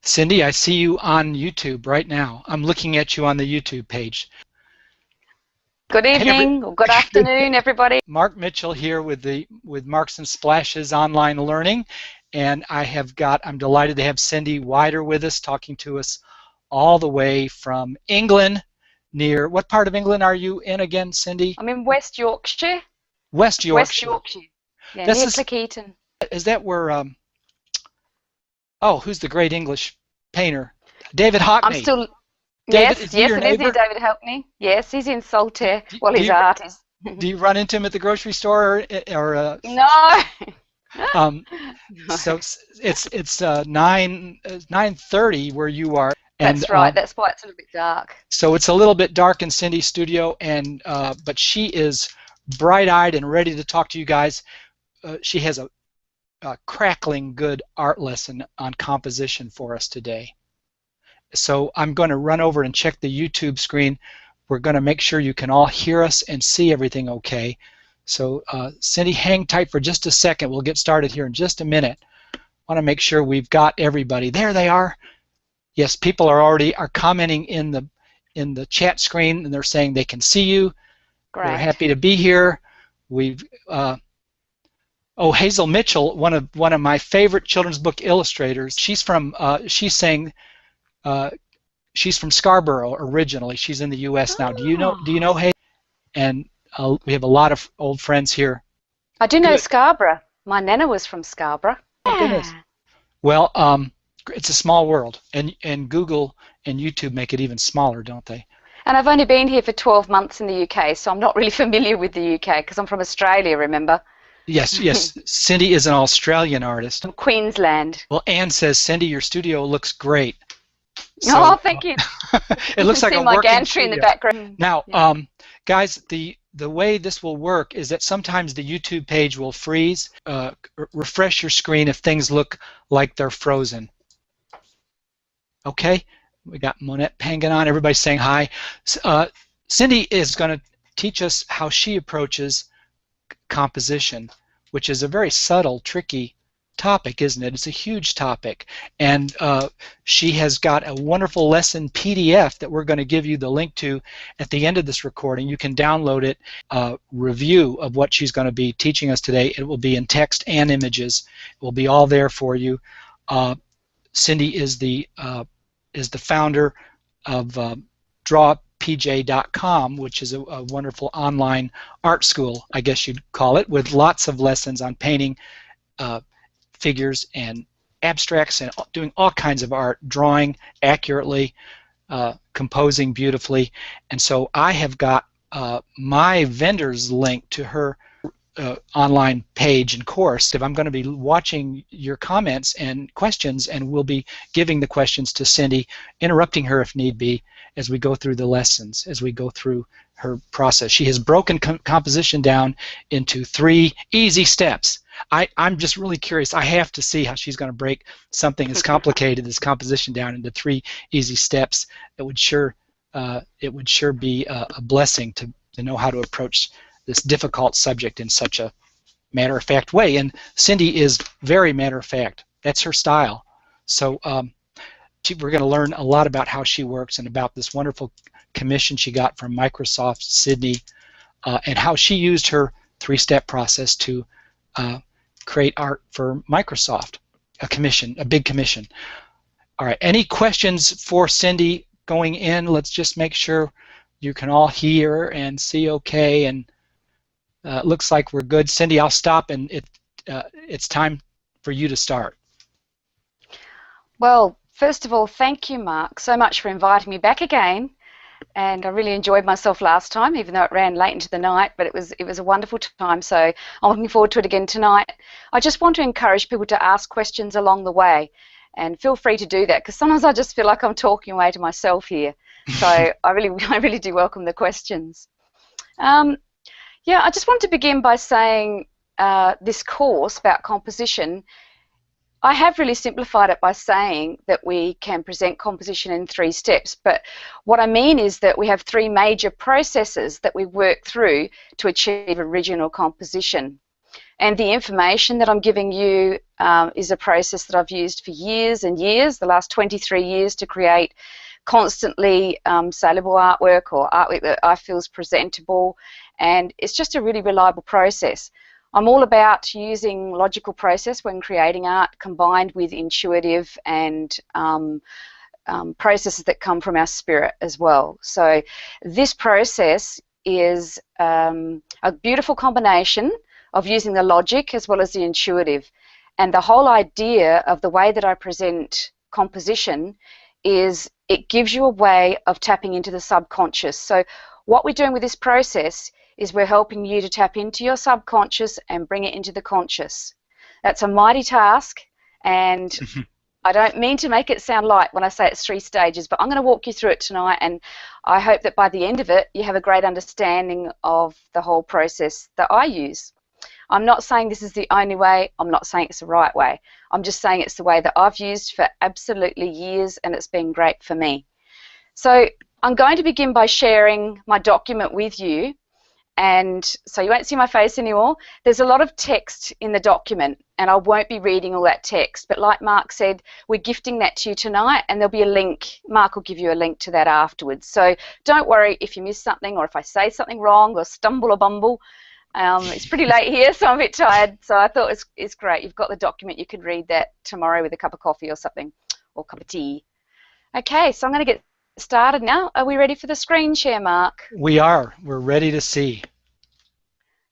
Cindy, I see you on YouTube right now. I'm looking at you on the YouTube page. Good evening or good afternoon, everybody. Mark Mitchell here with Marks and Splashes Online Learning, and I'm delighted to have Cindy Wider with us, talking to us all the way from England. Near what part of England are you in again, Cindy? I'm in West Yorkshire. West Yorkshire. West Yorkshire. Yeah, this near is, Cleckheaton. Is that where? Oh, who's the great English painter? David Hockney. I'm still. David, yes, yes, it is near David Hockney. Yes, he's in Saltaire. Well, his art is. Do you run into him at the grocery store or No. So it's 9:30 where you are. And, that's right. That's why it's a little bit dark. So it's a little bit dark in Cindy's studio, and but she is bright-eyed and ready to talk to you guys. She has a crackling good art lesson on composition for us today. So I'm going to run over and check the YouTube screen. We're going to make sure you can all hear us and see everything okay. So Cindy, hang tight for just a second. We'll get started here in just a minute. I want to make sure we've got everybody. There they are. Yes, people are commenting in the chat screen, and they're saying they can see you. Great. We're happy to be here. We've Hazel Mitchell, one of my favorite children's book illustrators. She's from she's from Scarborough originally. She's in the U.S. now. Do you know Hazel? And we have a lot of old friends here. I do know Scarborough. My nana was from Scarborough. Oh goodness. Well, it's a small world, and Google and YouTube make it even smaller, don't they? And I've only been here for 12 months in the UK, so I'm not really familiar with the UK because I'm from Australia, remember? Yes, yes. Cindy is an Australian artist. From Queensland. Well, Anne says, Cindy, your studio looks great. So, oh, thank you. It looks like a my working gantry in the background. Now, guys, the way this will work is that sometimes the YouTube page will freeze. Refresh your screen if things look like they're frozen. Okay, we got Monette hanging on. Everybody's saying hi. Cindy is going to teach us how she approaches composition, which is a very subtle, tricky topic, isn't it? It's a huge topic, and she has got a wonderful lesson PDF that we're going to give you the link to at the end of this recording. You can download it, review of what she's going to be teaching us today. It will be in text and images. It will be all there for you. Cindy is the founder of DrawPJ.com, which is a wonderful online art school, I guess you'd call it, with lots of lessons on painting, figures and abstracts, and doing all kinds of art, drawing accurately, composing beautifully. And so I have got my vendor's link to her online page and course. If I'm going to be watching your comments and questions, and we'll be giving the questions to Cindy, interrupting her if need be, as we go through the lessons, as we go through her process. She has broken composition down into 3 easy steps. I'm just really curious. I have to see how she's going to break something as complicated as composition down into 3 easy steps. It would sure be a blessing to know how to approach this difficult subject in such a matter-of-fact way. And Cindy is very matter-of-fact. That's her style. So we're going to learn a lot about how she works and about this wonderful commission she got from Microsoft Sydney, and how she used her 3-step process to create art for Microsoft, a big commission. All right, any questions for Cindy going in? Let's just make sure you can all hear and see okay, and looks like we're good. Cindy, I'll stop, and it's time for you to start. Well, first of all, thank you, Mark, so much for inviting me back again. And I really enjoyed myself last time, even though it ran late into the night, but it was a wonderful time, so I'm looking forward to it again tonight. I just want to encourage people to ask questions along the way, and feel free to do that, because sometimes I just feel like I'm talking away to myself here. So I really do welcome the questions. Yeah, I just want to begin by saying this course about composition, I have really simplified it by saying that we can present composition in 3 steps, but what I mean is that we have 3 major processes that we work through to achieve original composition. And the information that I'm giving you is a process that I've used for years and years, the last 23 years, to create constantly saleable artwork, or artwork that I feel is presentable, and it's just a really reliable process. I'm all about using logical process when creating art, combined with intuitive and processes that come from our spirit as well. So this process is a beautiful combination of using the logic as well as the intuitive. And the whole idea of the way that I present composition is it gives you a way of tapping into the subconscious. So what we're doing with this process is we're helping you to tap into your subconscious and bring it into the conscious. That's a mighty task, and I don't mean to make it sound light when I say it's 3 stages, but I'm going to walk you through it tonight, and I hope that by the end of it you have a great understanding of the whole process that I use. I'm not saying this is the only way, I'm not saying it's the right way. I'm just saying it's the way that I've used for absolutely years, and it's been great for me. So I'm going to begin by sharing my document with you, and so you won't see my face anymore. There's a lot of text in the document, and I won't be reading all that text, but like Mark said, we're gifting that to you tonight, and there'll be a link. Mark will give you a link to that afterwards. So don't worry if you miss something, or if I say something wrong or stumble or bumble. It's pretty late here, so I'm a bit tired, so I thought it's great. You've got the document. You could read that tomorrow with a cup of coffee or something, or a cup of tea. Okay, so I'm going to get started now. Are we ready for the screen share, Mark? We are. We're ready to see.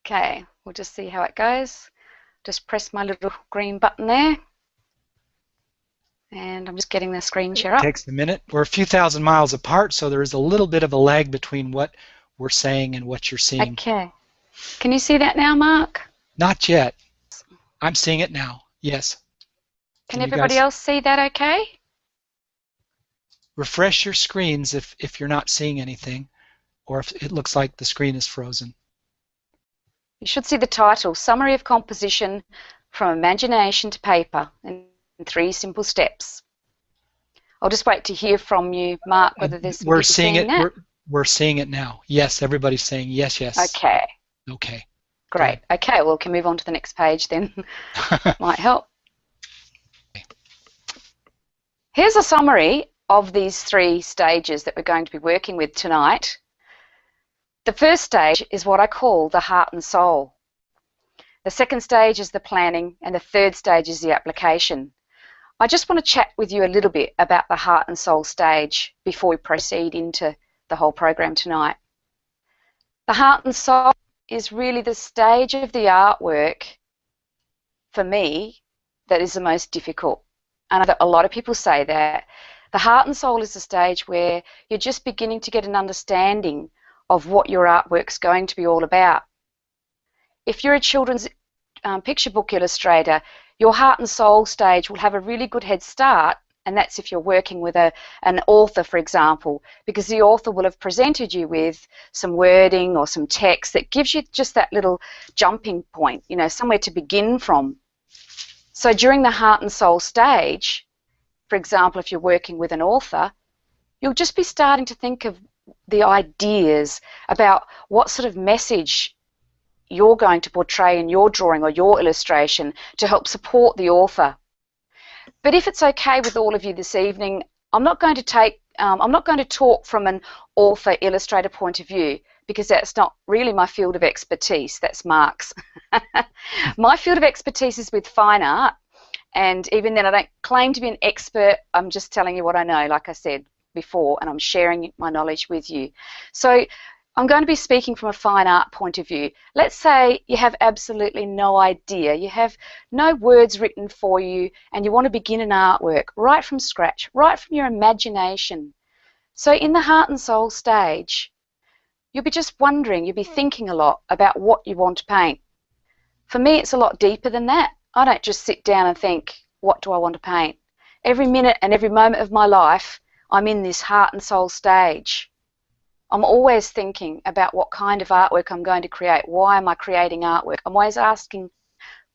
Okay, we'll just see how it goes. Just press my little green button there. And I'm just getting the screen share up. It takes a minute. We're a few thousand miles apart, so there is a little bit of a lag between what we're saying and what you're seeing. Okay. Can you see that now, Mark? Not yet. I'm seeing it now. Yes. Can everybody else see that okay? Refresh your screens if you're not seeing anything, or if it looks like the screen is frozen. You should see the title, Summary of Composition from Imagination to Paper in 3 Simple Steps. I'll just wait to hear from you, Mark, whether there's some We're seeing it. that. We're seeing it now. Yes, everybody's saying yes, yes. Okay. Okay. Great. Good. Okay, well, we can move on to the next page then. Might help. Here's a summary of these 3 stages that we're going to be working with tonight. The first stage is what I call the heart and soul. The second stage is the planning, and the third stage is the application. I just want to chat with you a little bit about the heart and soul stage before we proceed into the whole program tonight. The heart and soul is really the stage of the artwork, for me, that is the most difficult. And a lot of people say that. The heart and soul is the stage where you're just beginning to get an understanding of what your artwork's going to be all about. If you're a children's picture book illustrator, your heart and soul stage will have a really good head start, and that's if you're working with an author, for example, because the author will have presented you with some wording or some text that gives you just that little jumping point, you know, somewhere to begin from. So during the heart and soul stage, for example, if you're working with an author, you'll just be starting to think of the ideas about what sort of message you're going to portray in your drawing or your illustration to help support the author. But if it's okay with all of you this evening, I'm not going to talk from an author illustrator point of view, because that's not really my field of expertise. That's Mark's. My field of expertise is with fine art, and even then I don't claim to be an expert. I'm just telling you what I know, like I said before, and I'm sharing my knowledge with you. So I'm going to be speaking from a fine art point of view. Let's say you have absolutely no idea, you have no words written for you, and you want to begin an artwork right from scratch, right from your imagination. So in the heart and soul stage, you'll be just wondering, you'll be thinking a lot about what you want to paint. For me, it's a lot deeper than that. I don't just sit down and think, what do I want to paint? Every minute and every moment of my life, I'm in this heart and soul stage. I'm always thinking about what kind of artwork I'm going to create. Why am I creating artwork? I'm always asking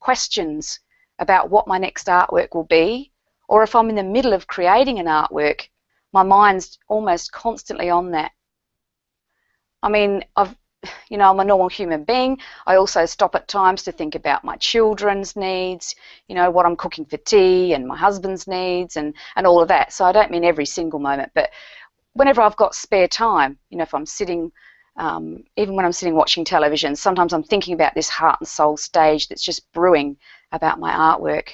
questions about what my next artwork will be, or if I'm in the middle of creating an artwork, my mind's almost constantly on that. I mean, you know, I'm a normal human being. I also stop at times to think about my children's needs, you know, what I'm cooking for tea and my husband's needs and all of that. So I don't mean every single moment, but whenever I've got spare time, you know, if I'm sitting, even when I'm sitting watching television, sometimes I'm thinking about this heart and soul stage that's just brewing about my artwork.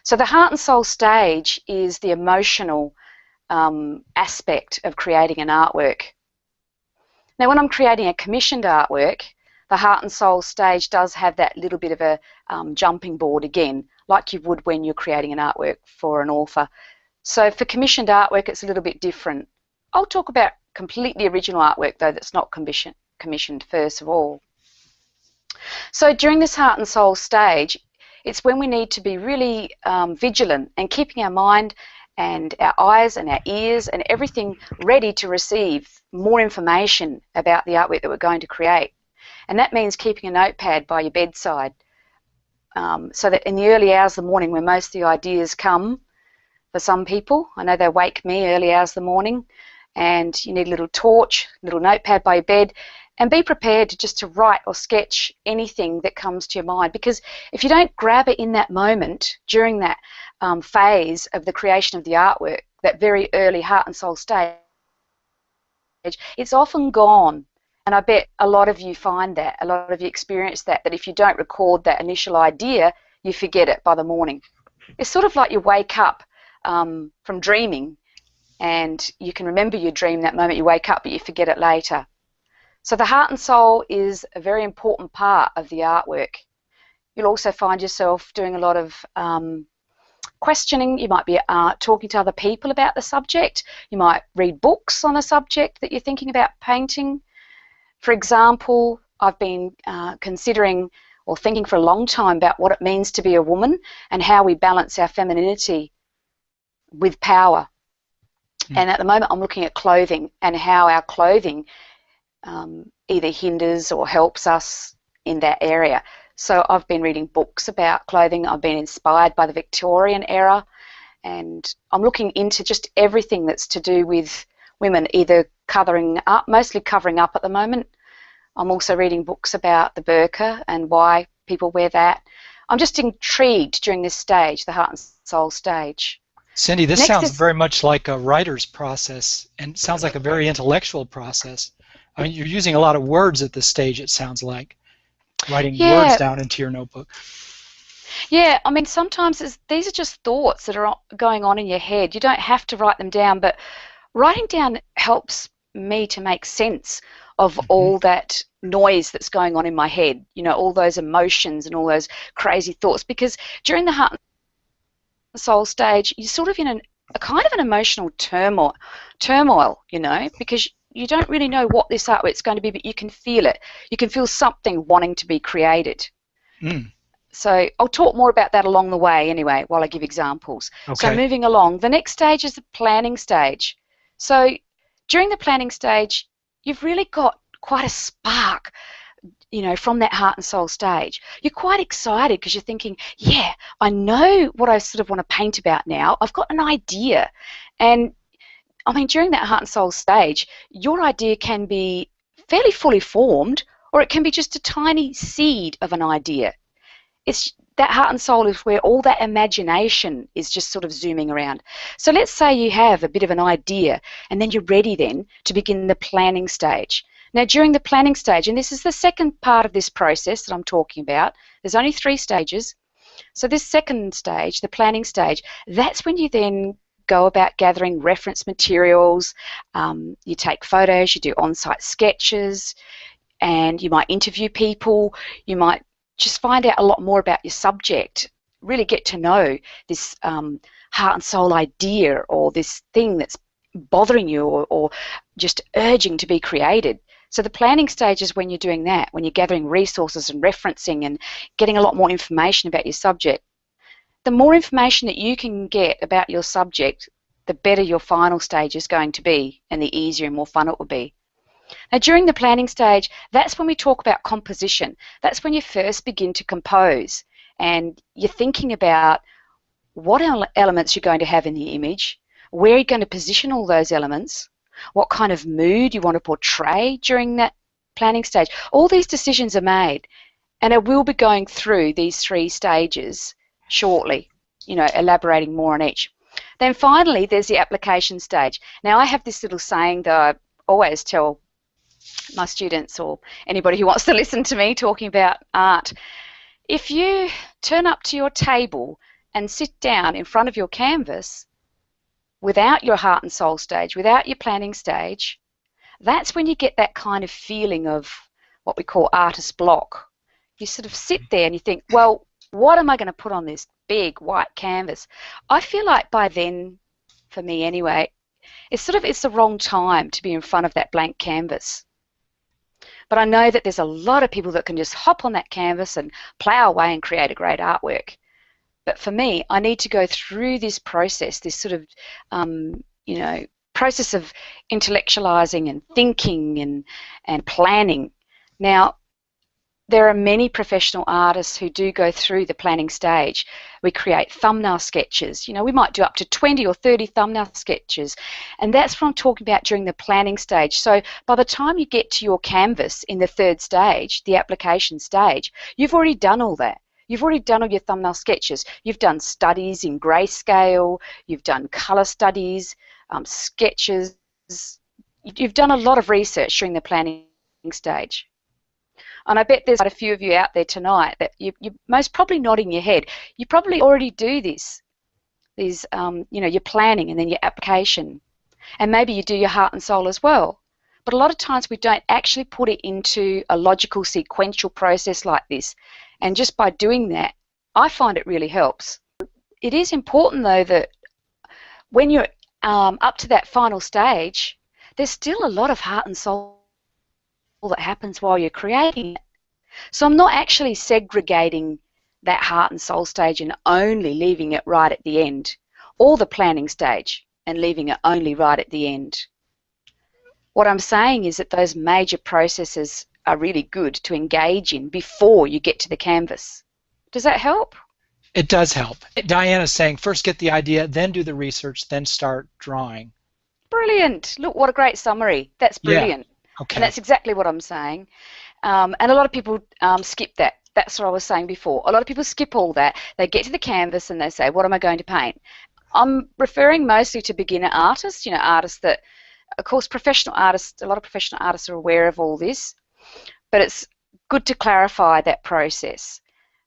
So the heart and soul stage is the emotional aspect of creating an artwork. Now, when I'm creating a commissioned artwork, the heart and soul stage does have that little bit of a jumping board again, like you would when you're creating an artwork for an author. So for commissioned artwork, it's a little bit different. I'll talk about completely original artwork, though, that's not commissioned first of all. So during this heart and soul stage, it's when we need to be really vigilant and keeping our mind and our eyes and our ears and everything ready to receive more information about the artwork that we're going to create. And that means keeping a notepad by your bedside so that in the early hours of the morning when most of the ideas come for some people, I know they wake me early hours of the morning, and you need a little torch, little notepad by your bed, and be prepared to write or sketch anything that comes to your mind, because if you don't grab it in that moment during that phase of the creation of the artwork, that very early heart and soul stage, it's often gone. And I bet a lot of you find that, a lot of you experience that if you don't record that initial idea, you forget it by the morning. It's sort of like you wake up from dreaming and you can remember your dream that moment you wake up, but you forget it later. So the heart and soul is a very important part of the artwork. You'll also find yourself doing a lot of questioning. You might be talking to other people about the subject. You might read books on a subject that you're thinking about painting. For example, I've been considering or thinking for a long time about what it means to be a woman and how we balance our femininity with power. And at the moment I'm looking at clothing and how our clothing either hinders or helps us in that area. So I've been reading books about clothing. I've been inspired by the Victorian era, and I'm looking into just everything that's to do with women either covering up, mostly covering up at the moment. I'm also reading books about the burqa and why people wear that. I'm just intrigued during this stage, the heart and soul stage. Cindy, this sounds very much like a writer's process, and sounds like a very intellectual process. I mean, you're using a lot of words at this stage, it sounds like, writing words down into your notebook. Yeah, I mean, sometimes these are just thoughts that are going on in your head. You don't have to write them down, but writing down helps me to make sense of all that noise that's going on in my head, you know, all those emotions and all those crazy thoughts, because during the heart and soul stage, you're sort of in a kind of an emotional turmoil, you know, because you don't really know what this artwork's going to be, but you can feel it. You can feel something wanting to be created. So I'll talk more about that along the way anyway, while I give examples. Okay. So moving along, the next stage is the planning stage. So during the planning stage, you've really got quite a spark, you know, from that heart and soul stage. You're quite excited because you're thinking, yeah, I know what I sort of want to paint about now. I've got an idea. And I mean, during that heart and soul stage, your idea can be fairly fully formed, or it can be just a tiny seed of an idea. It's that heart and soul is where all that imagination is just sort of zooming around. So let's say you have a bit of an idea, and then you're ready then to begin the planning stage. Now, during the planning stage, and this is the second part of this process that I'm talking about, there's only 3 stages. So this second stage, the planning stage, that's when you then go about gathering reference materials, you take photos, you do on-site sketches, and you might interview people, you might just find out a lot more about your subject, really get to know this heart and soul idea or this thing that's bothering you or just urging to be created. So the planning stage is when you're doing that, when you're gathering resources and referencing and getting a lot more information about your subject. The more information that you can get about your subject, the better your final stage is going to be and the easier and more fun it will be. Now, during the planning stage, that's when we talk about composition. That's when you first begin to compose and you're thinking about what elements you're going to have in the image, where you're going to position all those elements, what kind of mood you want to portray during that planning stage. All these decisions are made, and I will be going through these 3 stages shortly, you know, elaborating more on each. Then finally, there's the application stage. Now, I have this little saying that I always tell my students or anybody who wants to listen to me talking about art. If you turn up to your table and sit down in front of your canvas without your heart and soul stage, without your planning stage, that's when you get that kind of feeling of what we call artist block. You sort of sit there and you think, well, what am I going to put on this big white canvas? I feel like by then, for me anyway, it's the wrong time to be in front of that blank canvas. But I know that there's a lot of people that can just hop on that canvas and plow away and create a great artwork. But for me, I need to go through this process, this sort of, you know, process of intellectualizing and thinking and planning. Now, there are many professional artists who do go through the planning stage. We create thumbnail sketches. You know, we might do up to 20 or 30 thumbnail sketches. And that's what I'm talking about during the planning stage. So by the time you get to your canvas in the 3rd stage, the application stage, you've already done all that. You've already done all your thumbnail sketches. You've done studies in grayscale. You've done colour studies, sketches. You've done a lot of research during the planning stage. And I bet there's quite a few of you out there tonight that you're most probably nodding your head. You probably already do this, you know, your planning and then your application. And maybe you do your heart and soul as well. But a lot of times we don't actually put it into a logical sequential process like this. And just by doing that, I find it really helps. It is important though that when you're up to that final stage, there's still a lot of heart and soul that happens while you're creating it. So I'm not actually segregating that heart and soul stage and only leaving it right at the end, or the planning stage and leaving it only right at the end. What I'm saying is that those major processes are really good to engage in before you get to the canvas. Does that help? It does help. Diana's saying first get the idea, then do the research, then start drawing. Brilliant. Look, what a great summary. That's brilliant. Yeah. Okay. And that's exactly what I'm saying. And a lot of people skip that. That's what I was saying before. A lot of people skip all that. They get to the canvas and they say, what am I going to paint? I'm referring mostly to beginner artists, you know, artists that, of course, professional artists, a lot of professional artists are aware of all this. But it's good to clarify that process,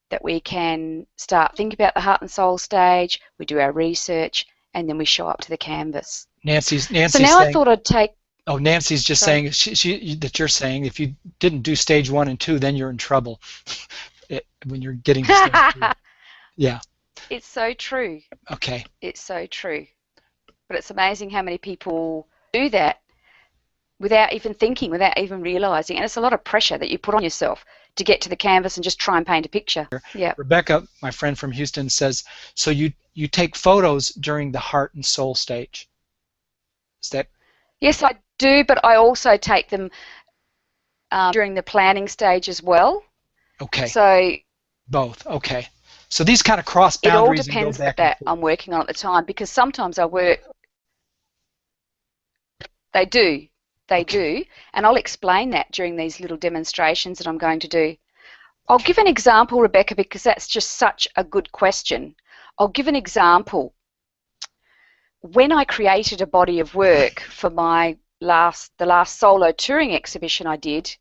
that we can start thinking about the heart and soul stage, we do our research, and then we show up to the canvas. Nancy's so now saying, I thought I'd take... Oh, Nancy's just saying that you're saying if you didn't do stage 1 and 2, then you're in trouble when you're getting to stage 3. Yeah. It's so true. Okay. It's so true. But it's amazing how many people do that without even thinking, without even realizing. And it's a lot of pressure that you put on yourself to get to the canvas and just try and paint a picture. Yeah. Rebecca, my friend from Houston, says, so you take photos during the heart and soul stage. Is that... Yes, I do, but I also take them during the planning stage as well. Okay. So both. Okay. So these kind of cross boundaries. It all depends that I'm working on at the time, because sometimes I work. They do, and I'll explain that during these little demonstrations that I'm going to do. I'll give an example, Rebecca, because that's just such a good question. I'll give an example. When I created a body of work for the last solo touring exhibition I did,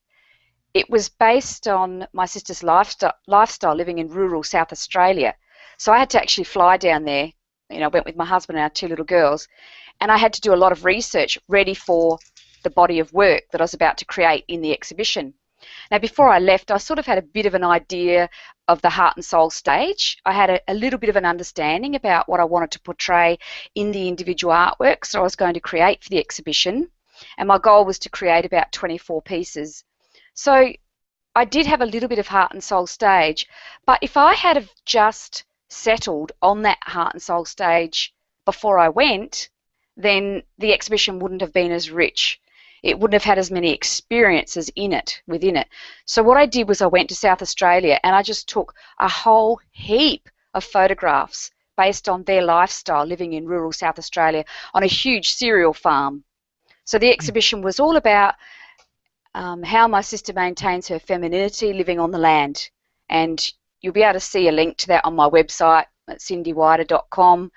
it was based on my sister's lifestyle living in rural South Australia. So I had to actually fly down there. You know, I went with my husband and our 2 little girls, and I had to do a lot of research ready for the body of work that I was about to create in the exhibition. Now, before I left, I sort of had a bit of an idea of the heart and soul stage. I had a little bit of an understanding about what I wanted to portray in the individual artworks that I was going to create for the exhibition, and my goal was to create about 24 pieces. So I did have a little bit of heart and soul stage, but if I had have just settled on that heart and soul stage before I went, then the exhibition wouldn't have been as rich. It wouldn't have had as many experiences within it. So what I did was I went to South Australia and I just took a whole heap of photographs based on their lifestyle living in rural South Australia on a huge cereal farm. So the exhibition was all about how my sister maintains her femininity living on the land. And you'll be able to see a link to that on my website at cyndiwider.com.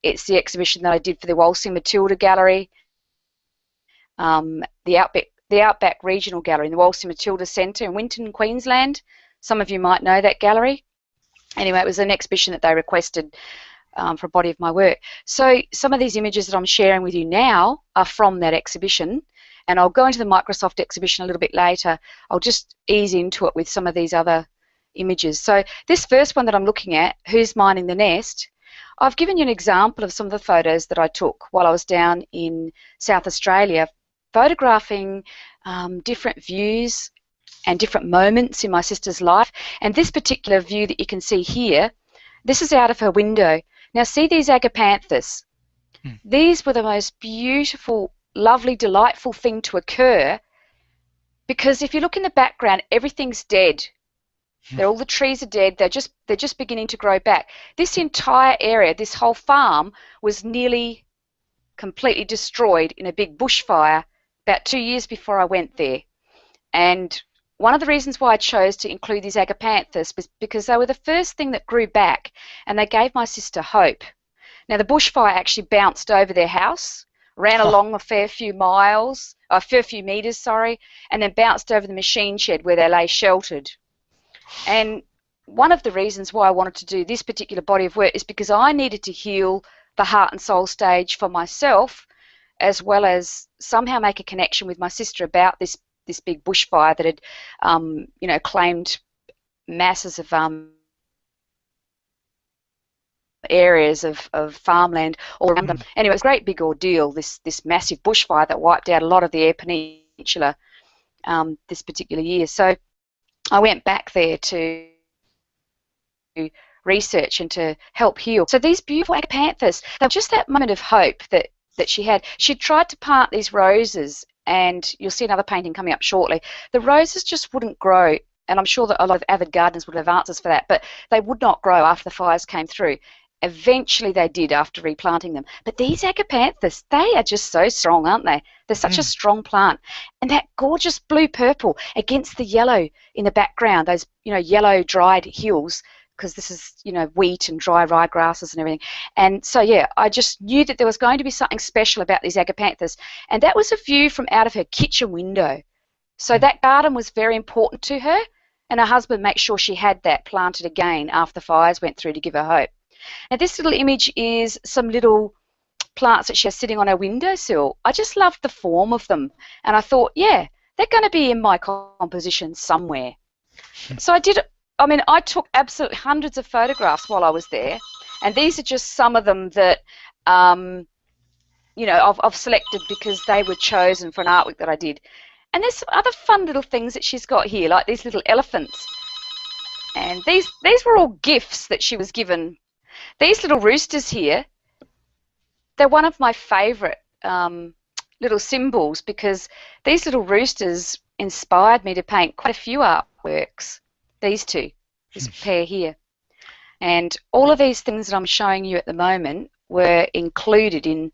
It's the exhibition that I did for the Waltzing Matilda Gallery, the Outback Regional Gallery in the Waltzing Matilda Centre in Winton, Queensland. Some of you might know that gallery. Anyway, it was an exhibition that they requested for a body of my work. So some of these images that I'm sharing with you now are from that exhibition, and I'll go into the Microsoft exhibition a little bit later. I'll just ease into it with some of these other images. So this first one that I'm looking at, Who's Minding the Nest, I've given you an example of some of the photos that I took while I was down in South Australia, photographing different views and different moments in my sister's life. And this particular view that you can see here, this is out of her window. Now see these agapanthus. These were the most beautiful, lovely, delightful thing to occur, because if you look in the background, everything's dead. All the trees are dead. They're just beginning to grow back. This entire area, this whole farm, was nearly completely destroyed in a big bushfire about 2 years before I went there. And one of the reasons why I chose to include these agapanthus was because they were the first thing that grew back, and they gave my sister hope. Now the bushfire actually bounced over their house, ran along a fair few metres, and then bounced over the machine shed where they lay sheltered. And one of the reasons why I wanted to do this particular body of work is because I needed to heal the heart and soul stage for myself, as well as somehow make a connection with my sister about this big bushfire that had claimed masses of areas of farmland all around them. Anyway, it was a great big ordeal, this massive bushfire that wiped out a lot of the Eyre Peninsula this particular year. So I went back there to research and to help heal. So these beautiful agapanthus, they were just that moment of hope that she had. She tried to plant these roses, and you'll see another painting coming up shortly. The roses just wouldn't grow, and I'm sure that a lot of avid gardeners would have answers for that, but they would not grow after the fires came through. Eventually they did after replanting them. But these agapanthus, they are just so strong, aren't they? They're such a strong plant. And that gorgeous blue-purple against the yellow in the background, those yellow dried hills, because this is wheat and dry ryegrasses and everything. And so yeah, I just knew that there was going to be something special about these agapanthus. And that was a view from out of her kitchen window. So that garden was very important to her, and her husband made sure she had that planted again after the fires went through to give her hope. Now this little image is some little plants that she has sitting on her windowsill. I just loved the form of them, and I thought, yeah, they're going to be in my composition somewhere. So I took absolutely hundreds of photographs while I was there, and these are just some of them that I've selected because they were chosen for an artwork that I did. And there's some other fun little things that she's got here, like these little elephants. And these were all gifts that she was given. These little roosters here, they're one of my favourite little symbols, because these little roosters inspired me to paint quite a few artworks. These two, this pair here. And all of these things that I'm showing you at the moment were included in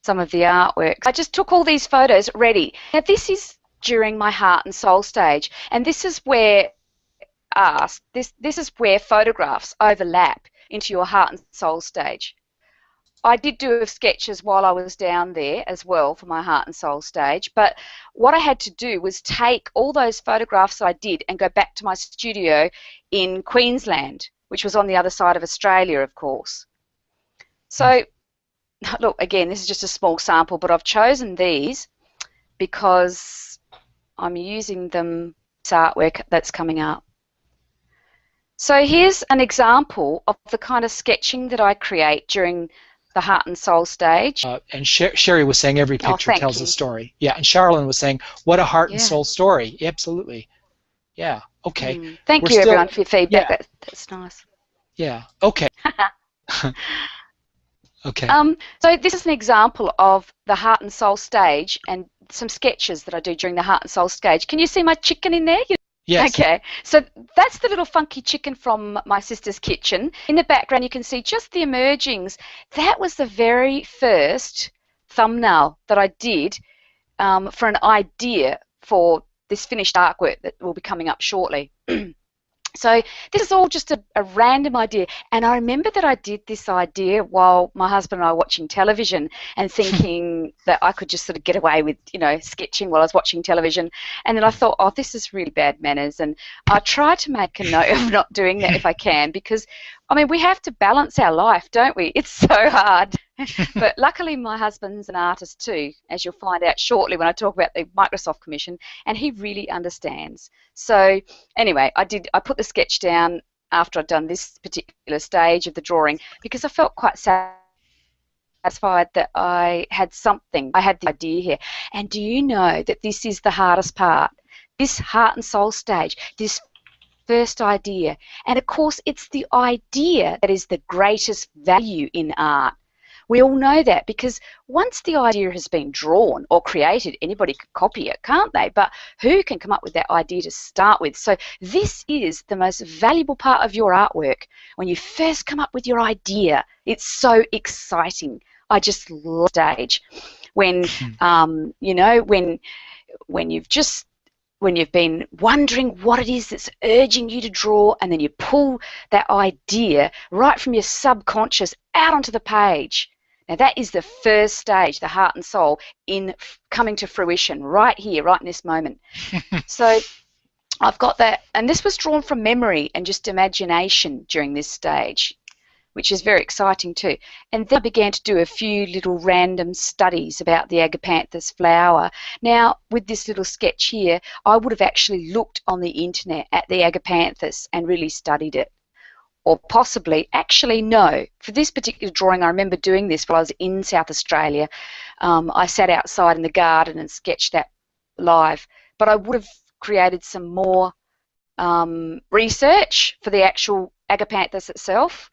some of the artworks. I just took all these photos ready. Now this is during my heart and soul stage, and this is where this is where photographs overlap into your heart and soul stage. I did do sketches while I was down there as well for my heart and soul stage, but what I had to do was take all those photographs that I did and go back to my studio in Queensland, which was on the other side of Australia, of course. So look, again, this is just a small sample, but I've chosen these because I'm using them, this artwork that's coming up. So here's an example of the kind of sketching that I create during the heart and soul stage. And Sherry was saying every picture tells a story. Yeah, and Charlene was saying, what a heart and soul story. Absolutely. Yeah, okay. Thank you, everyone, for your feedback. Yeah. That's nice. Yeah, okay. Okay. So this is an example of the heart and soul stage and some sketches that I do during the heart and soul stage. Can you see my chicken in there? Yes. Okay, so that's the little funky chicken from my sister's kitchen. In the background you can see just the emergings. That was the very first thumbnail that I did for an idea for this finished artwork that will be coming up shortly. So this is all just a random idea, and I remember that I did this idea while my husband and I were watching television and thinking that I could just sort of get away with, you know, sketching while I was watching television, and then I thought, oh, this is really bad manners, and I try to make a note of not doing that if I can, because, I mean, we have to balance our life, don't we? It's so hard. But luckily my husband's an artist too, as you'll find out shortly when I talk about the Microsoft Commission, and he really understands. So anyway, I put the sketch down after I'd done this particular stage of the drawing because I felt quite satisfied that I had something. I had the idea here. And do you know that this is the hardest part? This heart and soul stage, this first idea. And of course it's the idea that is the greatest value in art. We all know that, because once the idea has been drawn or created, anybody could copy it, can't they? But who can come up with that idea to start with? So this is the most valuable part of your artwork. When you first come up with your idea, it's so exciting. I just love stage. When, you know, when you've been wondering what it is that's urging you to draw, and then you pull that idea right from your subconscious out onto the page. Now that is the first stage, the heart and soul, in coming to fruition right here, right in this moment. So I've got that, and this was drawn from memory and just imagination during this stage, which is very exciting too. And then I began to do a few little random studies about the Agapanthus flower. Now, with this little sketch here, I would have actually looked on the internet at the Agapanthus and really studied it. Or possibly, actually no. For this particular drawing, I remember doing this while I was in South Australia. I sat outside in the garden and sketched that live. But I would have created some more research for the actual Agapanthus itself.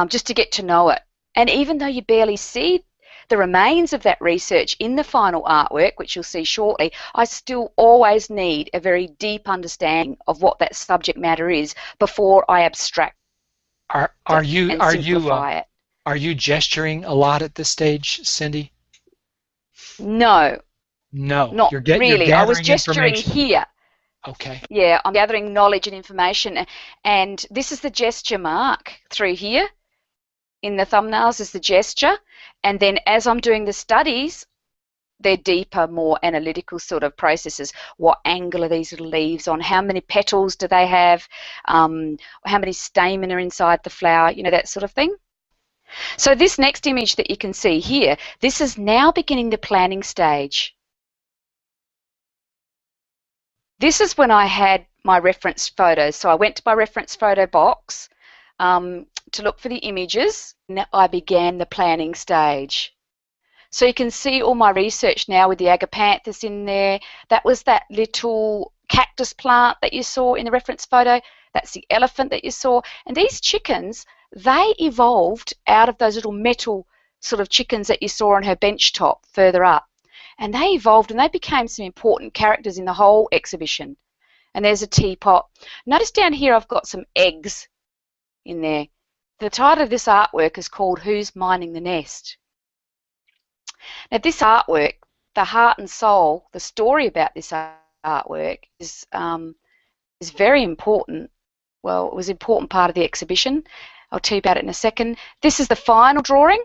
Just to get to know it. And even though you barely see the remains of that research in the final artwork, which you'll see shortly, I still always need a very deep understanding of what that subject matter is before I abstract Are you gesturing a lot at this stage, Cindy? No. No. Not really. I was gesturing here. Okay. Yeah, I'm gathering knowledge and information, and this is the gesture mark through here. In the thumbnails is the gesture, and then as I'm doing the studies, they're deeper, more analytical sort of processes. What angle are these little leaves on? How many petals do they have? How many stamen are inside the flower? You know, that sort of thing. So this next image that you can see here, this is now beginning the planning stage. This is when I had my reference photos. So I went to my reference photo box to look for the images, and I began the planning stage. So you can see all my research now with the Agapanthus in there. That was that little cactus plant that you saw in the reference photo. That's the elephant that you saw. And these chickens, they evolved out of those little metal sort of chickens that you saw on her bench top further up. And they evolved and they became some important characters in the whole exhibition. And there's a teapot. Notice down here I've got some eggs in there. The title of this artwork is called Who's Mining the Nest? Now this artwork, the heart and soul, the story about this artwork is very important. Well, it was an important part of the exhibition. I'll tell you about it in a second. This is the final drawing.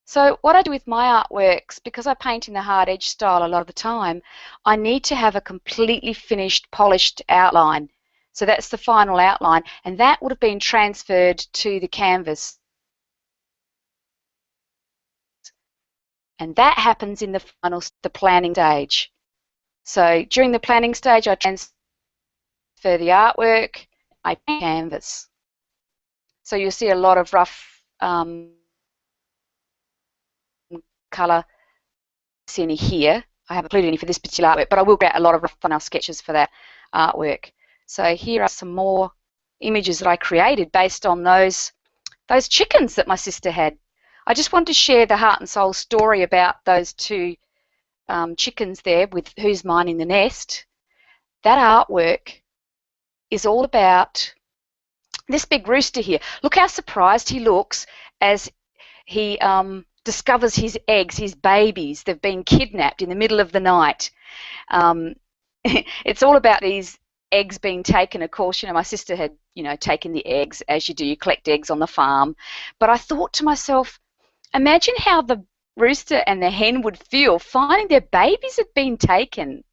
So what I do with my artworks, because I paint in the hard edge style a lot of the time, I need to have a completely finished, polished outline. So that's the final outline, and that would have been transferred to the canvas. And that happens in the planning stage. So during the planning stage, I transfer the artwork, I paint canvas. So you'll see a lot of rough colour any here. I haven't included any for this particular artwork, but I will get a lot of rough thumbnail sketches for that artwork. So here are some more images that I created based on those chickens that my sister had. I just wanted to share the heart and soul story about those two chickens there with Who's Mining the Nest. That artwork is all about this big rooster here. Look how surprised he looks as he discovers his eggs, his babies. They've been kidnapped in the middle of the night. It's all about these eggs being taken. Of course, my sister had, taken the eggs, as you do. You collect eggs on the farm. But I thought to myself, imagine how the rooster and the hen would feel finding their babies had been taken.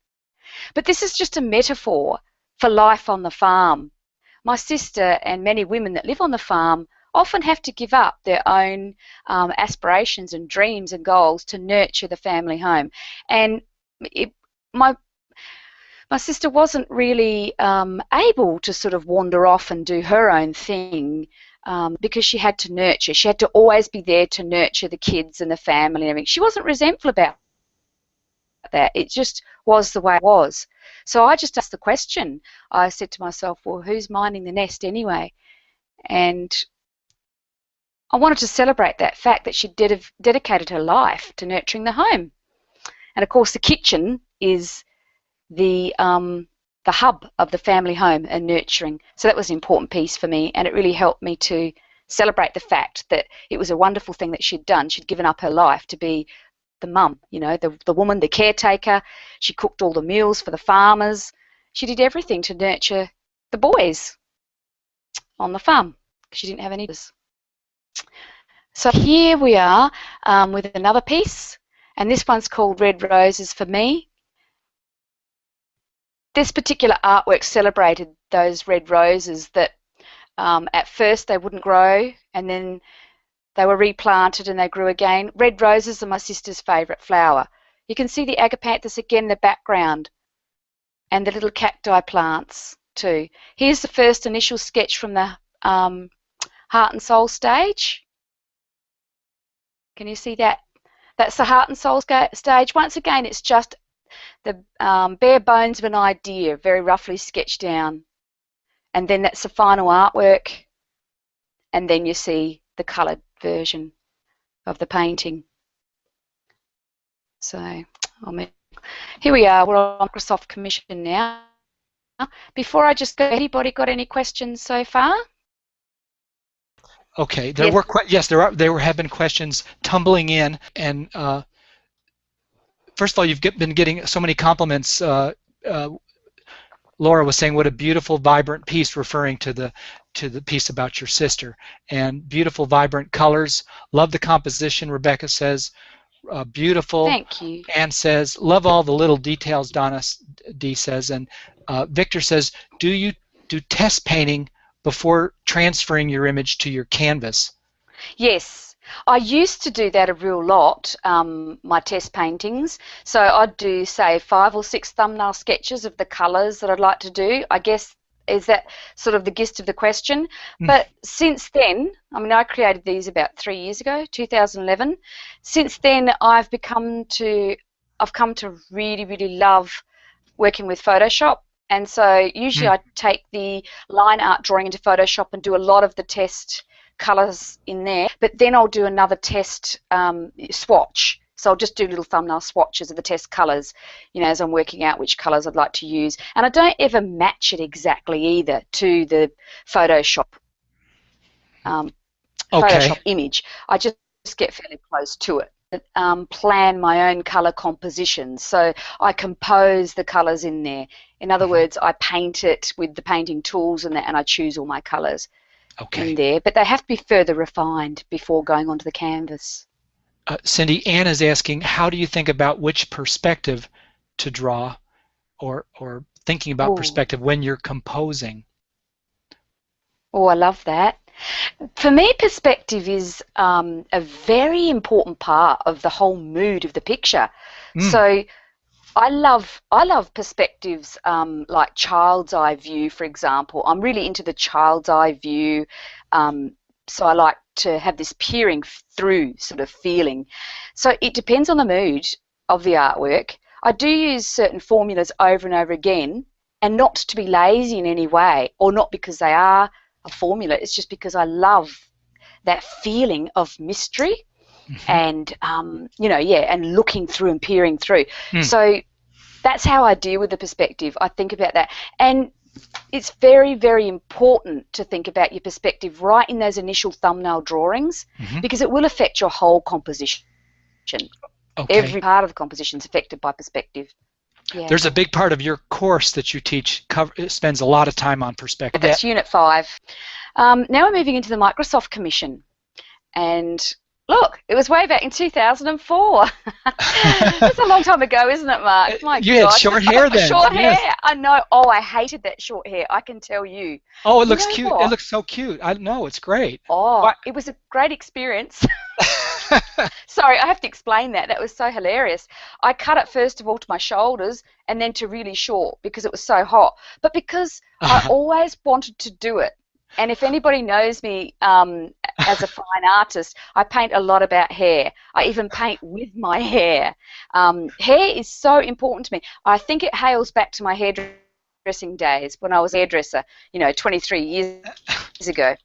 But this is just a metaphor for life on the farm. My sister and many women that live on the farm often have to give up their own aspirations and dreams and goals to nurture the family home. And my sister wasn't really able to sort of wander off and do her own thing because she had to nurture. She had to always be there to nurture the kids and the family and everything. She wasn't resentful about that. It just was the way it was. So I just asked the question. I said to myself, well, who's minding the nest anyway? And I wanted to celebrate that fact that she dedicated her life to nurturing the home. And of course the kitchen is the hub of the family home and nurturing. So that was an important piece for me, and it really helped me to celebrate the fact that it was a wonderful thing that she'd done. She'd given up her life to be the mum, the woman, the caretaker. She cooked all the meals for the farmers. She did everything to nurture the boys on the farm because she didn't have any others. So here we are with another piece, and this one's called Red Roses for Me. This particular artwork celebrated those red roses that at first they wouldn't grow, and then they were replanted and they grew again. Red roses are my sister's favourite flower. You can see the agapanthus again in the background, and the little cacti plants too. Here's the first initial sketch from the Heart and Soul stage. Can you see that? That's the Heart and Soul stage. Once again, it's just the bare bones of an idea, very roughly sketched down. And then that's the final artwork. And then you see the coloured version of the painting. So, here we are. We're on Microsoft Commission now. Before I just go, anybody got any questions so far? Okay, there have been questions tumbling in, and first of all, you've been getting so many compliments. Laura was saying, "What a beautiful, vibrant piece," referring to the piece about your sister, and beautiful, vibrant colors. Love the composition. Rebecca says, "Beautiful." Thank you. Anne says, "Love all the little details." Donna D says, and Victor says, "Do you do test painting before transferring your image to your canvas?" Yes, I used to do that a real lot, my test paintings. So I'd do, say, 5 or 6 thumbnail sketches of the colours that I'd like to do. I guess, is that sort of the gist of the question? But since then, I created these about 3 years ago, 2011. Since then, I've come to really, really love working with Photoshop. And so usually I take the line art drawing into Photoshop and do a lot of the test colours in there, but then I'll do another test swatch. So I'll just do little thumbnail swatches of the test colours, as I'm working out which colours I'd like to use. And I don't ever match it exactly either to the Photoshop Photoshop image. I just get fairly close to it. Plan my own colour compositions. So I compose the colours in there. In other words, I paint it with the painting tools and I choose all my colours in there. But they have to be further refined before going onto the canvas. Cindy, Anne is asking, how do you think about which perspective to draw or thinking about perspective when you're composing? Oh, I love that. For me, perspective is a very important part of the whole mood of the picture. So I love perspectives like child's eye view, for example. I'm really into the child's eye view, so I like to have this peering through sort of feeling. So it depends on the mood of the artwork. I do use certain formulas over and over again, and not to be lazy in any way, or not because they are a formula. It's just because I love that feeling of mystery and and looking through and peering through. So that's how I deal with the perspective. I think about that. And it's very, very important to think about your perspective right in those initial thumbnail drawings, because it will affect your whole composition. Okay. Every part of the composition is affected by perspective. Yeah. There's a big part of your course that you teach spends a lot of time on perspective. That's Unit 5. Now we're moving into the Microsoft Commission. And look, it was way back in 2004. That's a long time ago, isn't it, Mark? My you God. had short hair then. Short hair. I know. Oh, I hated that short hair. I can tell you. Oh, it looks cute. What? It looks so cute. I know, it's great. Oh, it was a great experience. Sorry, I have to explain that. That was so hilarious. I cut it first of all to my shoulders and then to really short because it was so hot. But because I always wanted to do it. And if anybody knows me as a fine artist, I paint a lot about hair. I even paint with my hair. Hair is so important to me. I think it hails back to my hairdressing days when I was a hairdresser, 23 years ago.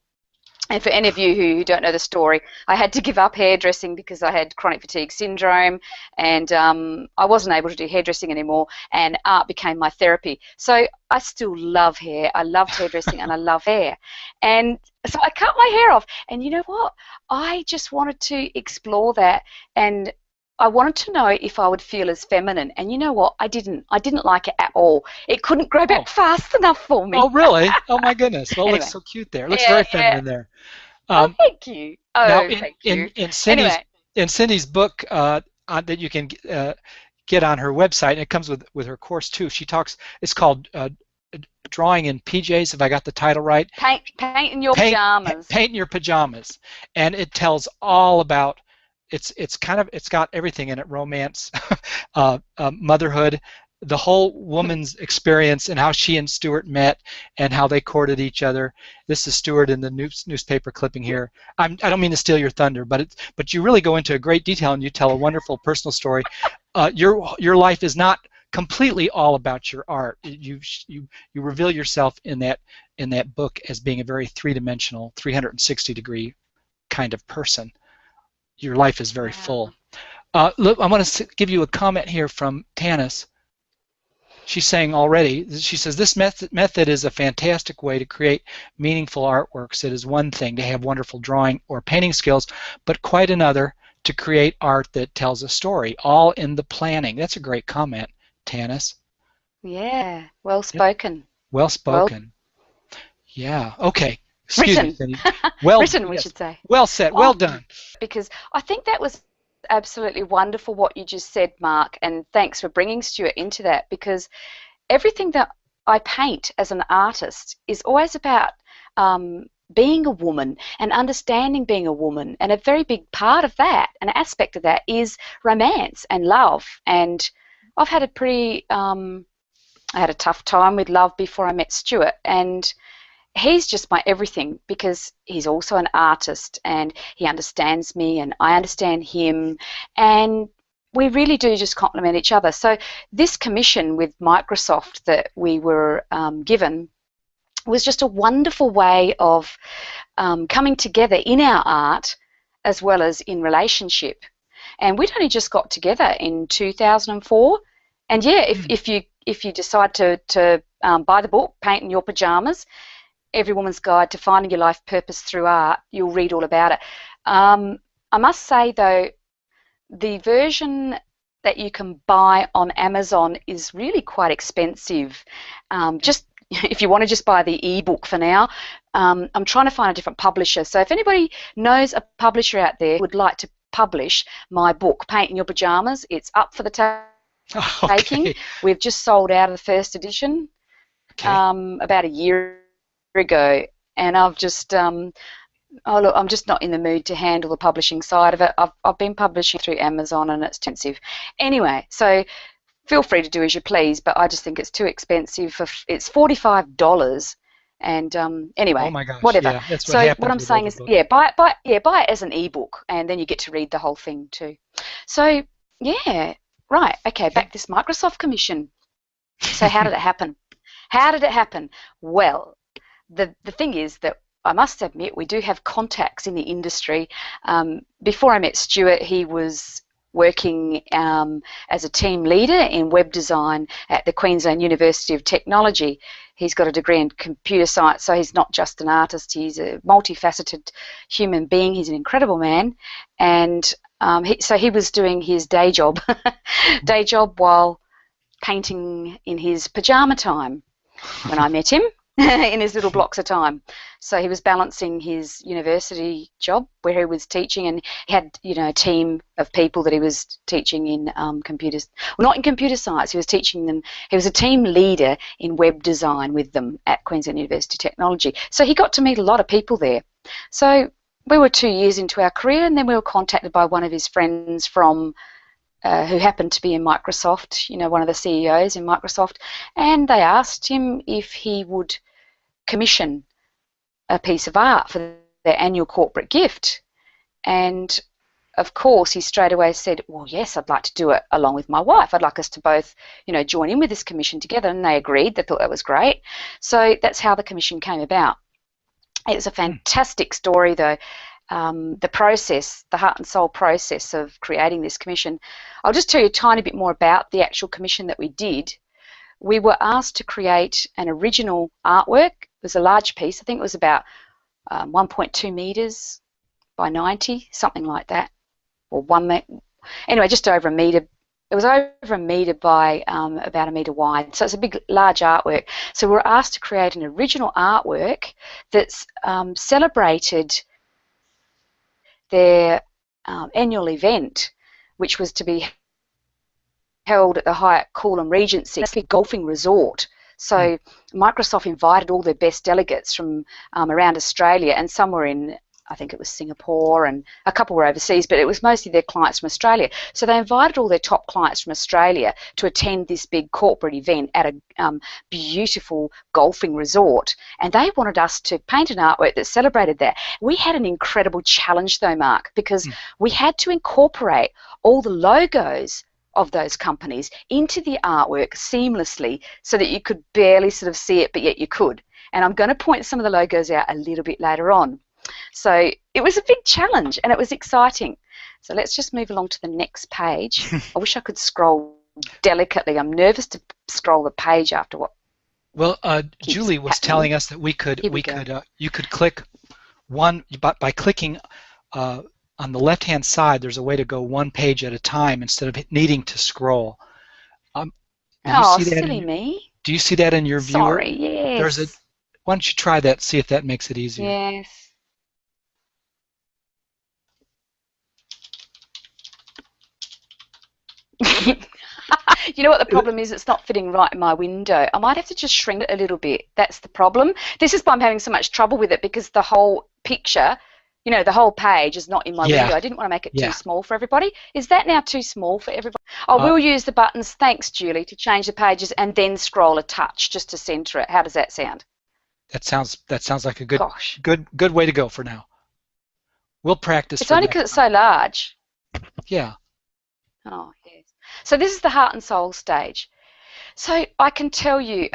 And for any of you who don't know the story, I had to give up hairdressing because I had chronic fatigue syndrome, and I wasn't able to do hairdressing anymore, and art became my therapy. So I still love hair. I loved hairdressing and I love hair. And so I cut my hair off, and you know what? I just wanted to explore that, and I wanted to know if I would feel as feminine, and you know what? I didn't. I didn't like it at all. It couldn't grow back fast enough for me. Oh, really? Oh, my goodness. Well, Anyway. It looks so cute there. It looks very feminine there. Thank you. Oh, now thank you. In Cindy's book that you can get on her website, and it comes with her course too. She talks. It's called Drawing in PJs. If I got the title right. Paint in your pajamas. Paint in your pajamas, and it tells all about. It's got everything in it: romance, motherhood, the whole woman's experience, and how she and Stuart met, and how they courted each other. This is Stuart in the newspaper clipping here. I don't mean to steal your thunder, but you really go into a great detail, and you tell a wonderful personal story. Your life is not completely all about your art. You reveal yourself in that book as being a very three-dimensional, 360-degree kind of person. Your life is very full. Look, I want to give you a comment here from Tanis. She's saying already, she says, this method is a fantastic way to create meaningful artworks. It is one thing to have wonderful drawing or painting skills, but quite another to create art that tells a story, all in the planning. That's a great comment, Tanis. Yeah, well spoken. Yep. Well spoken. Yeah, okay. Written. Me, Cindy. Well, written, we should say. Well said. Well done. Because I think that was absolutely wonderful what you just said, Mark, and thanks for bringing Stuart into that, because everything that I paint as an artist is always about being a woman and understanding being a woman, and a very big part of that, an aspect of that, is romance and love. And I've had I had a tough time with love before I met Stuart, and he's just my everything because he's also an artist and he understands me and I understand him, and we really do just complement each other. So this commission with Microsoft that we were given was just a wonderful way of coming together in our art as well as in relationship. And we'd only just got together in 2004, and yeah, if you decide to buy the book, Paint in Your Pajamas, Every Woman's Guide to Finding Your Life Purpose Through Art, you'll read all about it. I must say, though, the version that you can buy on Amazon is really quite expensive. Just if you want to just buy the ebook for now, I'm trying to find a different publisher. So if anybody knows a publisher out there who would like to publish my book, Paint in Your Pajamas, it's up for the taking. We've just sold out of the first edition about a year ago, and I've just I'm just not in the mood to handle the publishing side of it. I've been publishing through Amazon and it's expensive. Anyway, so feel free to do as you please, but I just think it's too expensive. It's $45, and anyway, oh my gosh, whatever. Yeah, that's so what I'm saying is, buy it as an ebook, and then you get to read the whole thing too. So yeah, right, okay, back to this Microsoft commission. So how did it happen? How did it happen? Well, the thing is that I must admit we do have contacts in the industry. Before I met Stuart, he was working as a team leader in web design at the Queensland University of Technology. He's got a degree in computer science, so he's not just an artist. He's a multifaceted human being. He's an incredible man, and so he was doing his day job, while painting in his pajama time when I met him. In his little blocks of time. So he was balancing his university job where he was teaching, and he had, a team of people that he was teaching in computers. Well, not in computer science. He was teaching them. He was a team leader in web design with them at Queensland University Technology. So he got to meet a lot of people there. So we were 2 years into our career, and then we were contacted by one of his friends from who happened to be in Microsoft, one of the CEOs in Microsoft, and they asked him if he would commission a piece of art for their annual corporate gift. And of course he straight away said, well, yes, I'd like to do it along with my wife. I'd like us to both, join in with this commission together. And they agreed. They thought that was great. So that's how the commission came about. It was a fantastic story, though. The process, the heart and soul process of creating this commission. I'll just tell you a tiny bit more about the actual commission that we did. We were asked to create an original artwork. It was a large piece. I think it was about 1.2 metres by 90, something like that, or 1 metre. Anyway, just over a metre. It was over a metre by about a metre wide. So it's a big, large artwork. So we were asked to create an original artwork that's celebrated their annual event, which was to be held at the Hyatt Coolum Regency, a golfing resort. So Microsoft invited all their best delegates from around Australia, and some were in, I think it was Singapore, and a couple were overseas, but it was mostly their clients from Australia. So they invited all their top clients from Australia to attend this big corporate event at a beautiful golfing resort, and they wanted us to paint an artwork that celebrated that. We had an incredible challenge though, Mark, because we had to incorporate all the logos of those companies into the artwork seamlessly so that you could barely sort of see it, but yet you could. And I'm going to point some of the logos out a little bit later on. So it was a big challenge, and it was exciting. So let's just move along to the next page. I wish I could scroll delicately. I'm nervous to scroll the page after what. Well, Julie was telling us that you could click one by clicking on the left-hand side. There's a way to go one page at a time instead of needing to scroll. Oh, silly me. Do you see that in your viewer? Sorry, yes. Why don't you try that? See if that makes it easier. Yes. You know what the problem is? It's not fitting right in my window. I might have to just shrink it a little bit. That's the problem. This is why I'm having so much trouble with it, because the whole picture, the whole page is not in my window. I didn't want to make it too small for everybody. Is that now too small for everybody? I will use the buttons, thanks Julie, to change the pages and then scroll a touch just to centre it. How does that sound? That sounds like a good way to go for now. We'll practice. It's only because it's so large. Yeah. Oh, yes. So this is the heart and soul stage. So I can tell you,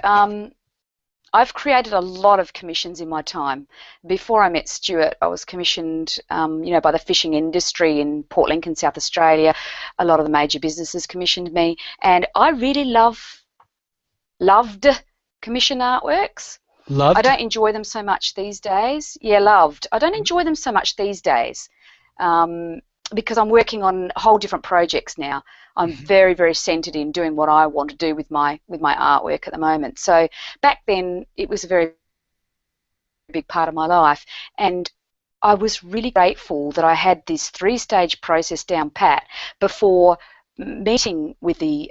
I've created a lot of commissions in my time. Before I met Stuart, I was commissioned, by the fishing industry in Port Lincoln, South Australia. A lot of the major businesses commissioned me, and I really loved commission artworks. Loved? I don't enjoy them so much these days. Yeah, loved. I don't enjoy them so much these days. Because I'm working on whole different projects now. I'm very, very centered in doing what I want to do with my artwork at the moment. So back then it was a very big part of my life, and I was really grateful that I had this 3-stage process down pat before meeting with the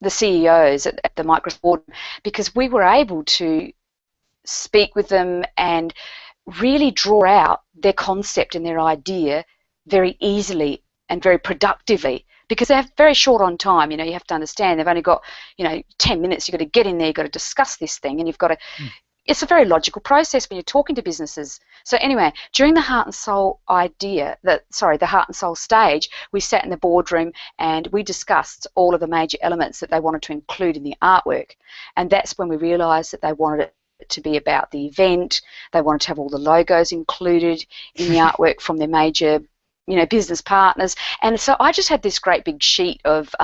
CEOs at the Microsoft board, because we were able to speak with them and really draw out their concept and their idea very easily and very productively, because they're very short on time. You have to understand they've only got 10 minutes. You've got to get in there, you've got to discuss this thing, and you've got to it's a very logical process when you're talking to businesses. So anyway, during the heart and soul the heart and soul stage, we sat in the boardroom and we discussed all of the major elements that they wanted to include in the artwork, and that's when we realised that they wanted it to be about the event. They wanted to have all the logos included in the artwork from their major business partners. And so I just had this great big sheet of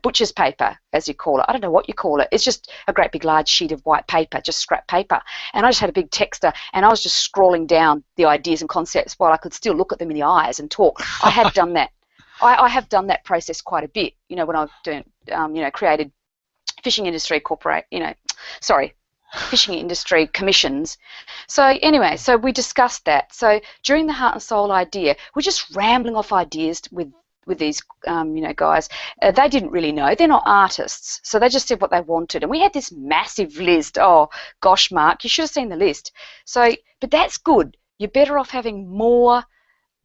butcher's paper, as you call it. I don't know what you call it. It's just a great big large sheet of white paper, just scrap paper. And I just had a big texter, and I was just scrawling down the ideas and concepts while I could still look at them in the eyes and talk. I had done that. I have done that process quite a bit, when I've done, created fishing industry fishing industry commissions. So anyway, so we discussed that. So during the Heart and Soul idea, we're just rambling off ideas with these, guys. They didn't really know. They're not artists. So they just said what they wanted. And we had this massive list. Oh, gosh, Mark, you should have seen the list. So, but that's good. You're better off having more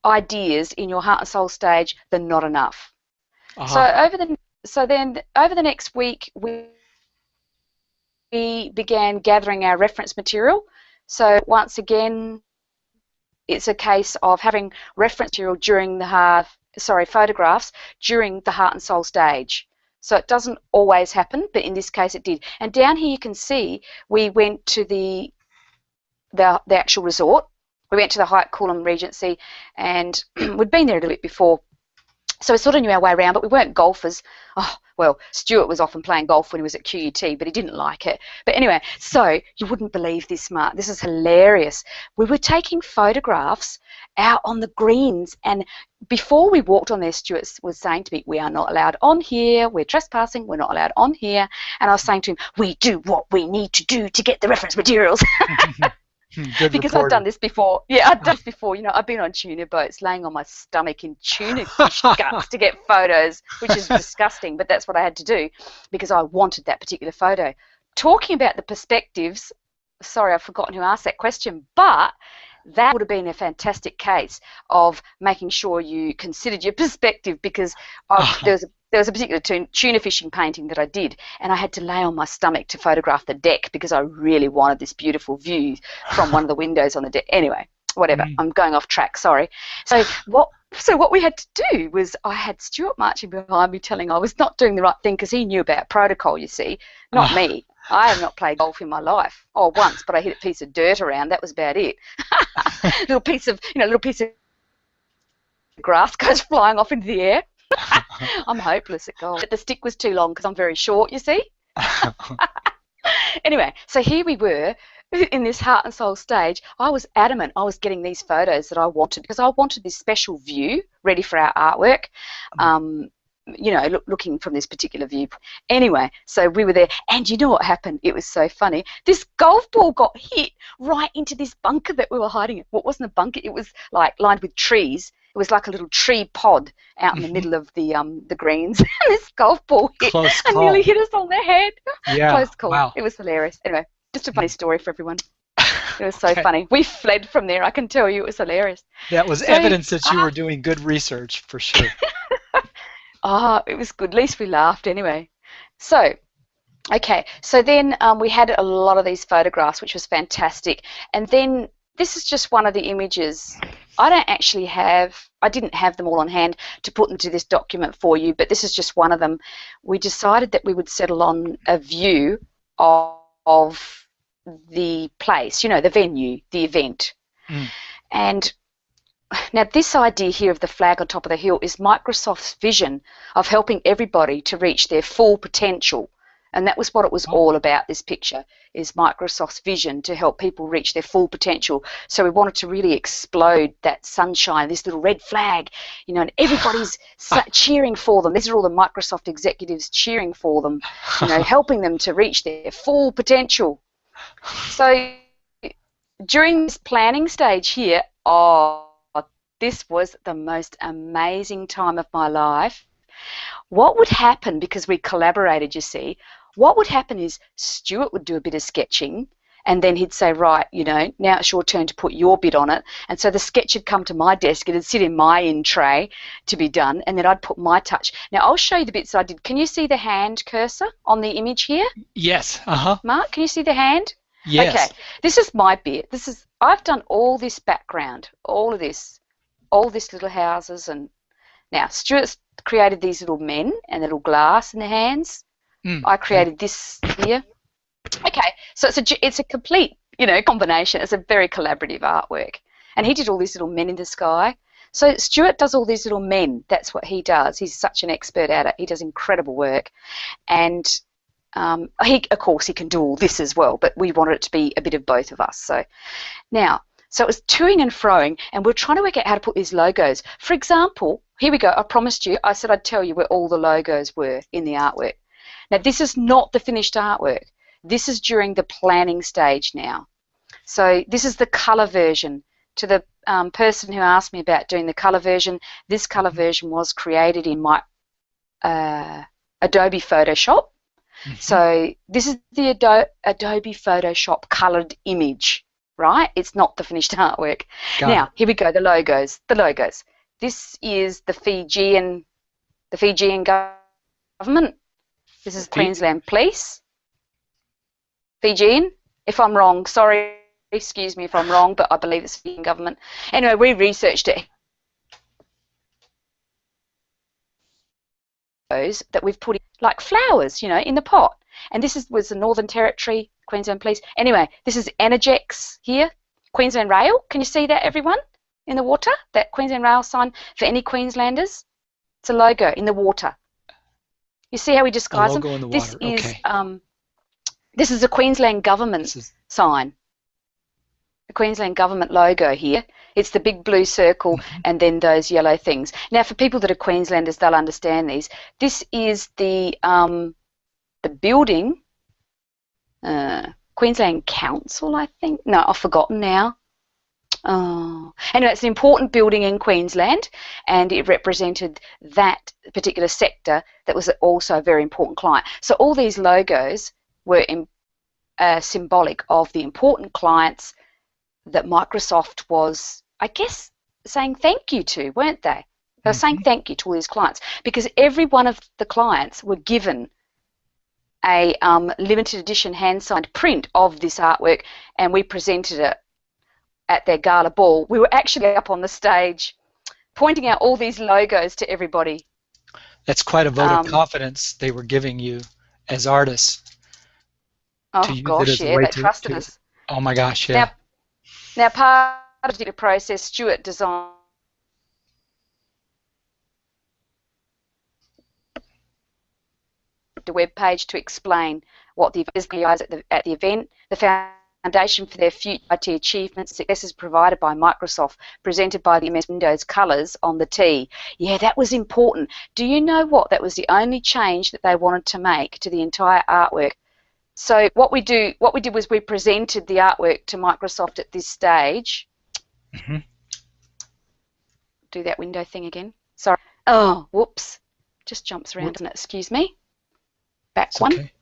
ideas in your Heart and Soul stage than not enough. So then over the next week, we began gathering our reference material. So once again, it's a case of having reference material during the photographs during the Heart and Soul stage. So it doesn't always happen, but in this case it did. And down here you can see we went to the actual resort. We went to the Hyatt Coolum Regency, and we'd been there a little bit before. So we sort of knew our way around, but we weren't golfers. Oh, well, Stuart was often playing golf when he was at QUT, but he didn't like it. But anyway, so you wouldn't believe this, Mark. This is hilarious. We were taking photographs out on the greens, and before we walked on there, Stuart was saying to me, we are not allowed on here, we're trespassing, we're not allowed on here. And I was saying to him, we do what we need to do to get the reference materials. Good because reporter. I've done this before. Yeah, I've done this before. I've been on tuna boats laying on my stomach in tuna fish guts to get photos, which is disgusting, but that's what I had to do because I wanted that particular photo. Talking about the perspectives, sorry, I've forgotten who asked that question, but that would have been a fantastic case of making sure you considered your perspective because there was a particular tuna fishing painting that I did, and I had to lay on my stomach to photograph the deck because I really wanted this beautiful view from one of the windows on the deck. Anyway, whatever. I'm going off track, sorry. So what we had to do was I had Stuart marching behind me telling I was not doing the right thing because he knew about protocol, you see, not me. I have not played golf in my life. Oh, once, but I hit a piece of dirt around. That was about it. little piece of grass goes flying off into the air. I'm hopeless at golf. But the stick was too long because I'm very short, you see. Anyway, so here we were in this Heart and Soul stage. I was adamant I was getting these photos that I wanted because I wanted this special view ready for our artwork. Looking from this particular view. Anyway, so we were there, and you know what happened? It was so funny. This golf ball got hit right into this bunker that we were hiding in. Well, it wasn't a bunker. It was like lined with trees. It was like a little tree pod out in the middle of the greens. And this golf ball hit and nearly hit us on the head. Yeah. Close call. Wow. It was hilarious. Anyway, just a funny story for everyone. It was so funny. We fled from there. I can tell you it was hilarious. That was evidence that you were doing good research for sure. It was good. At least we laughed anyway. So, okay. So then we had a lot of these photographs, which was fantastic. And then this is just one of the images. I didn't have them all on hand to put into this document for you, but this is just one of them. We decided that we would settle on a view of the place, the venue, the event. And now this idea here of the flag on top of the hill is Microsoft's vision of helping everybody to reach their full potential. And that was what it was all about, this picture, is Microsoft's vision to help people reach their full potential. So we wanted to really explode that sunshine, this little red flag, and everybody's cheering for them. These are all the Microsoft executives cheering for them, helping them to reach their full potential. So during this planning stage here, this was the most amazing time of my life. What would happen, because we collaborated, you see, what would happen is Stuart would do a bit of sketching and then he'd say, right, now it's your turn to put your bit on it. And so the sketch would come to my desk, it'd sit in my in tray to be done, and then I'd put my touch. Now I'll show you the bits I did. Can you see the hand cursor on the image here? Yes. Mark, can you see the hand? Yes. Okay, this is my bit. I've done all this background, all this little houses, and now Stuart's created these little men and the little glass in the hands. I created this here. Okay, so it's a complete, combination. It's a very collaborative artwork. And he did all these little men in the sky. So Stuart does all these little men. That's what he does. He's such an expert at it. He does incredible work. And of course, he can do all this as well, but we wanted it to be a bit of both of us. So now, so it was toing and froing, and we're trying to work out how to put these logos. For example, here we go. I promised you. I said I'd tell you where all the logos were in the artwork. Now, this is not the finished artwork. This is during the planning stage now. So this is the colour version. To the person who asked me about doing the colour version, this colour version was created in my Adobe Photoshop. Mm-hmm. So this is the Adobe Photoshop coloured image, right? It's not the finished artwork. Now, here we go, the logos. The logos. This is the Fijian government. This is Queensland Police. Fijian. If I'm wrong, sorry, excuse me if I'm wrong, but I believe it's Fijian government. Anyway, we researched it. That we've put in, like flowers, you know, in the pot. And this was the Northern Territory, Queensland Police. Anyway, this is Energex here, Queensland Rail. Can you see that, everyone, in the water? That Queensland Rail sign for any Queenslanders? It's a logo in the water. You see how we disguise them? In the water. This is a Queensland government sign. The Queensland government logo here. It's the big blue circle and then those yellow things. Now, for people that are Queenslanders, they'll understand these. This is the building, Queensland Council, I think. No, I've forgotten now. Oh. Anyway, it's an important building in Queensland, and it represented that particular sector that was also a very important client. So all these logos were symbolic of the important clients that Microsoft was, I guess, saying thank you to, weren't they? They were saying thank you to all these clients, because every one of the clients were given a limited edition hand-signed print of this artwork, and we presented it at their gala ball. We were actually up on the stage pointing out all these logos to everybody. That's quite a vote of confidence they were giving you as artists. Oh gosh, yeah, they trusted us. Oh my gosh, yeah. Now part of the process, Stuart designed the web page to explain what the guys at the event, the foundation for their future IT achievements, successes provided by Microsoft, presented by the MS Windows colours on the T. Yeah, that was important. Do you know what? That was the only change that they wanted to make to the entire artwork. So what we did was we presented the artwork to Microsoft at this stage. Do that window thing again. Sorry. Oh, whoops. Just jumps around, doesn't it? Excuse me. Back one. Okay.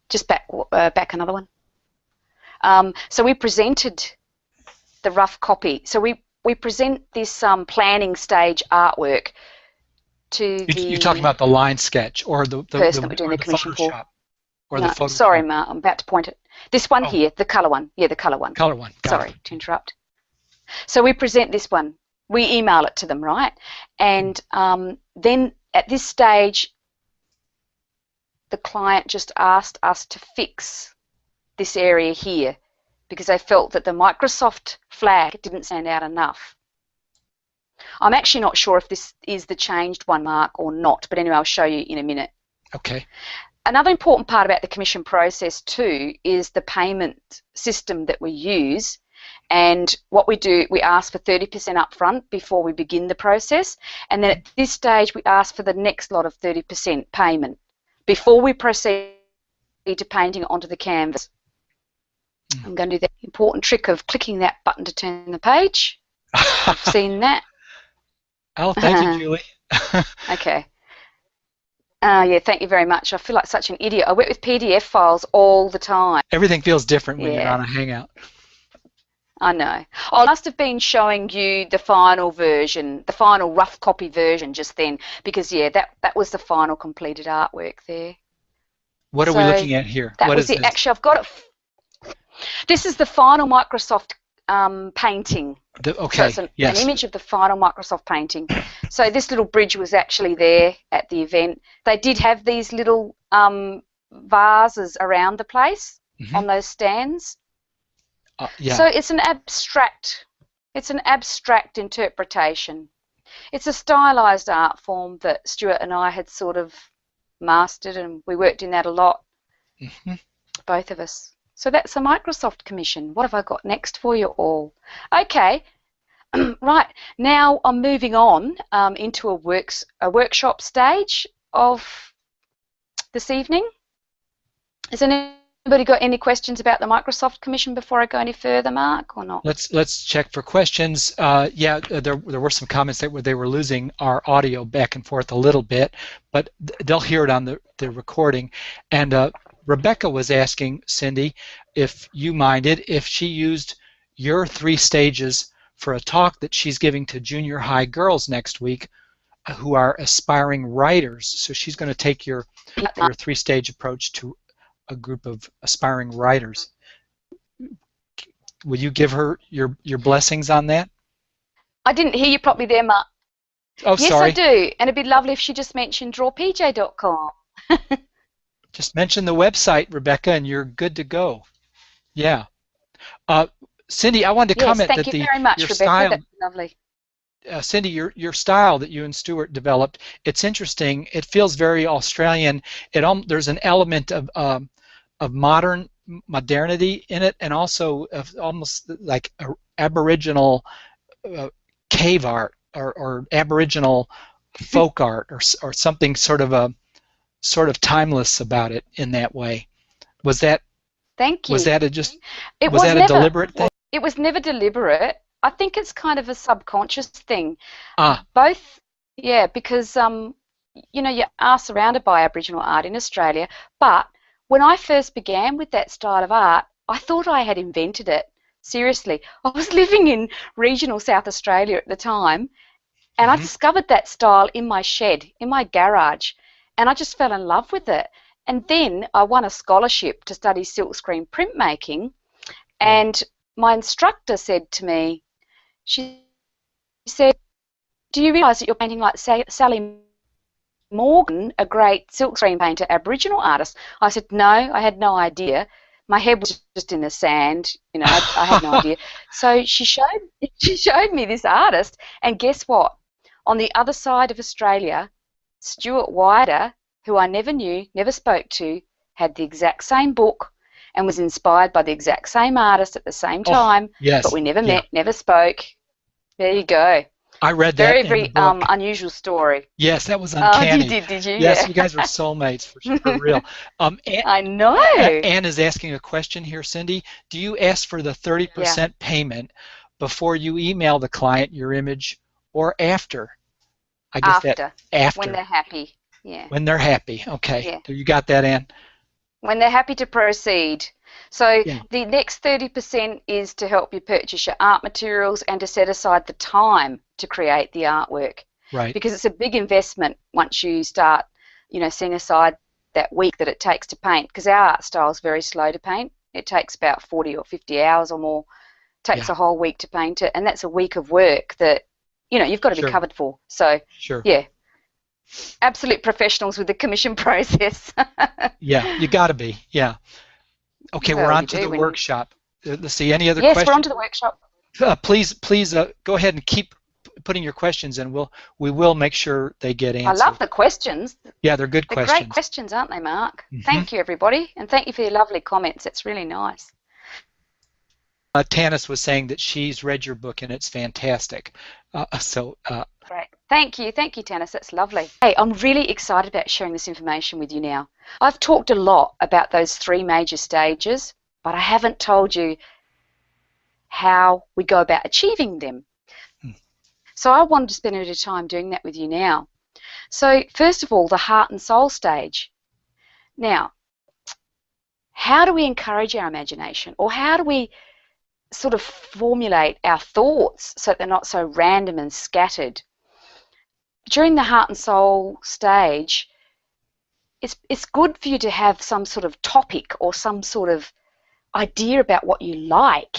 Just back another one. So we presented the rough copy. So we present this planning stage artwork to You're talking about the line sketch or the person that we're doing the commission for. Or no, the Photoshop. Sorry, Mark, I'm about to point it. This one here, the colour one. Yeah, the colour one. Colour one. Sorry to interrupt. So we present this one. We email it to them, right? And then at this stage, the client just asked us to fix this area here because they felt that the Microsoft flag didn't stand out enough. I'm actually not sure if this is the changed one, Mark, or not, but anyway, I'll show you in a minute. Okay. Another important part about the commission process too is the payment system that we use. And what we do, we ask for 30% up front before we begin the process. And then at this stage, we ask for the next lot of 30% payment before we proceed to painting it onto the canvas. I'm going to do the important trick of clicking that button to turn the page. I've seen that. Oh, thank you, Julie. Okay. Yeah, thank you very much. I feel like such an idiot. I work with PDF files all the time. Everything feels different when you're on a Hangout. I know. I must have been showing you the final version, the final rough copy version just then, because, yeah, that was the final completed artwork there. What are we looking at here? What is it? Actually, I've got it. This is the final Microsoft painting. Okay, so it's an image of the final Microsoft painting. So this little bridge was actually there at the event. They did have these little vases around the place on those stands. Yeah. So it's an abstract It's an abstract interpretation. It's a stylized art form that Stuart and I had sort of mastered, and we worked in that a lot, both of us. So that's the Microsoft commission. What have I got next for you all? Okay, right, now I'm moving on into a workshop stage of this evening. Has anybody got any questions about the Microsoft commission before I go any further, Mark, or not? Let's check for questions. Yeah, there were some comments that they were losing our audio back and forth a little bit, but they'll hear it on the recording. And Rebecca was asking Cindy if you minded if she used your 3 stages for a talk that she's giving to junior high girls next week who are aspiring writers. So she's going to take your 3-stage approach to a group of aspiring writers. Will you give her your blessings on that? I didn't hear you properly there, Mark. Oh, yes, sorry. I do. And it'd be lovely if she just mentioned drawpj.com. Just mention the website, Rebecca, and you're good to go. Yeah. Cindy, I wanted to comment thank that you very much, your Rebecca. style, That's lovely. Cindy, your style that you and Stuart developed, it's interesting. It feels very Australian. There's an element of modernity in it, and also of almost like Aboriginal cave art or Aboriginal folk art or something sort of timeless about it in that way. Was that? Thank you. Was that a deliberate thing? It was never deliberate. I think it's kind of a subconscious thing. Both, yeah, because you know, you are surrounded by Aboriginal art in Australia, but when I first began with that style of art, I thought I had invented it. Seriously, I was living in regional South Australia at the time, and I discovered that style in my shed, in my garage, and I just fell in love with it. And then I won a scholarship to study silkscreen printmaking, and my instructor said to me, she said, "Do you realise that you're painting like Sally Morgan, a great silkscreen painter, Aboriginal artist?" I said, "No, I had no idea. My head was just in the sand, you know, I had no idea." So she showed me this artist, and guess what? On the other side of Australia, Stuart Wider, who I never knew, never spoke to, had the exact same book and was inspired by the exact same artist at the same time, but we never met, never spoke. There you go. I read that. Very unusual story. Yes, that was uncanny. Oh, did you? Yes, yeah. You guys were soulmates for real. I know. Anne is asking a question here, Cindy. Do you ask for the 30% payment before you email the client your image, or after? I guess after. When they're happy. Yeah. When they're happy. Okay. Yeah. So you got that, Anne? When they're happy to proceed. So the next 30% is to help you purchase your art materials and to set aside the time to create the artwork. Right. Because it's a big investment once you start, you know, setting aside that week that it takes to paint. Because our art style is very slow to paint. It takes about 40 or 50 hours or more. It takes a whole week to paint it, and that's a week of work that, you know, you've got to be covered for. So, yeah. Absolute professionals with the commission process. Yeah, you got to be. Yeah. Okay, we're on to the workshop. Let's see, any other questions? Yes, we're on to the workshop. Please go ahead and keep putting your questions in. We will make sure they get answered. I love the questions. Yeah, they're good questions. Great questions, aren't they, Mark? Thank you, everybody, and thank you for your lovely comments. It's really nice. Tanis was saying that she's read your book and it's fantastic. Great. Thank you, Tanis. That's lovely. Hey, I'm really excited about sharing this information with you now. I've talked a lot about those 3 major stages, but I haven't told you how we go about achieving them. So I wanted to spend a bit of time doing that with you now. So first of all, the heart and soul stage. Now, how do we encourage our imagination, or how do we sort of formulate our thoughts so that they're not so random and scattered? During the heart and soul stage, it's good for you to have some sort of topic or some sort of idea about what you like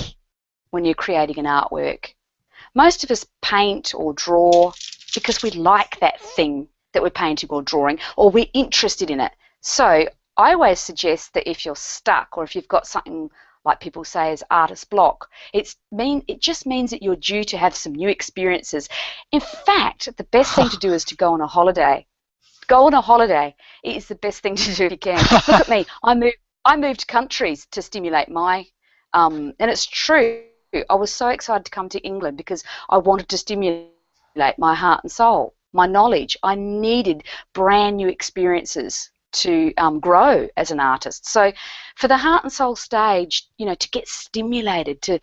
when you're creating an artwork. Most of us paint or draw because we like that thing that we're painting or drawing, or we're interested in it. So I always suggest that if you're stuck, or if you've got something like people say, as artist block. It just means that you're due to have some new experiences. In fact, the best thing to do is to go on a holiday. Go on a holiday. It is the best thing to do if you can. Look at me. I moved countries to stimulate my, and it's true. I was so excited to come to England because I wanted to stimulate my heart and soul, my knowledge. I needed brand new experiences to grow as an artist. So for the heart and soul stage, to get stimulated, to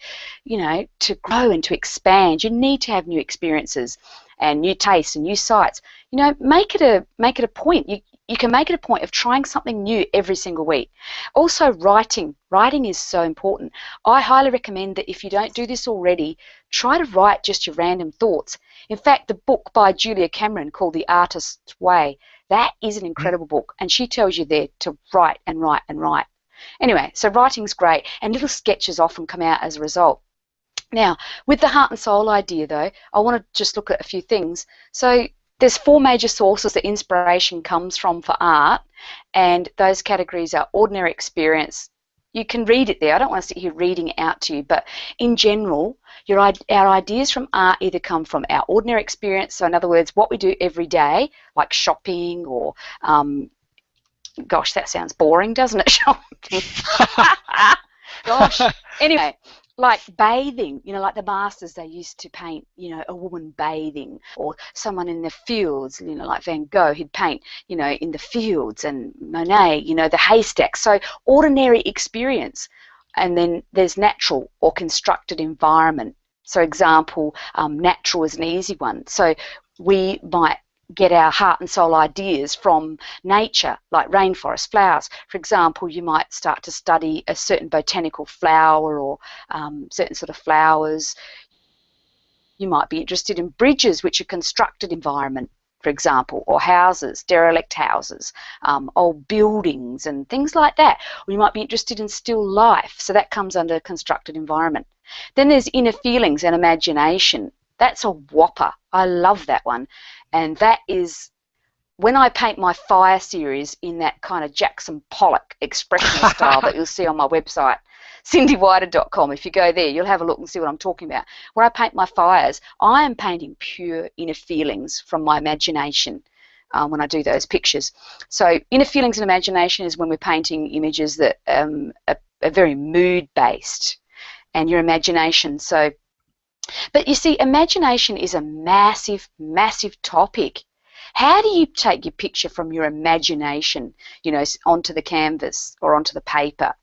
grow and to expand, you need to have new experiences and new tastes and new sights. Make it a point. You can make it a point of trying something new every single week. Also, writing. Writing is so important. I highly recommend that if you don't do this already, try to write just your random thoughts. In fact, the book by Julia Cameron called The Artist's Way, that is an incredible book, and she tells you there to write and write and write. Anyway, so writing's great, and little sketches often come out as a result. Now, with the heart and soul idea, though, I want to just look at a few things. So there's 4 major sources that inspiration comes from for art, and those categories are ordinary experience. You can read it there. I don't want to sit here reading it out to you, but in general, our ideas from art either come from our ordinary experience, so in other words, what we do every day, like shopping or, gosh, that sounds boring, doesn't it, shopping? Gosh. Anyway, like bathing, like the masters, they used to paint, a woman bathing, or someone in the fields, like Van Gogh, he'd paint, in the fields, and Monet, the haystack. So ordinary experience. And then there's natural or constructed environment. So example, natural is an easy one. So we might get our heart and soul ideas from nature, like rainforest, flowers. For example, you might start to study a certain botanical flower or certain sort of flowers. You might be interested in bridges, which are constructed environment, for example, or houses, derelict houses, old buildings and things like that. Or you might be interested in still life, so that comes under constructed environment. Then there's inner feelings and imagination. That's a whopper. I love that one. And that is when I paint my fire series in that kind of Jackson Pollock expressionist style that you'll see on my website, cindywhiter.com. If you go there, you'll have a look and see what I'm talking about. When I paint my fires, I am painting pure inner feelings from my imagination when I do those pictures. So inner feelings and imagination is when we're painting images that are very mood-based, and your imagination. So, but you see, imagination is a massive, massive topic. How do you take your picture from your imagination, onto the canvas or onto the paper?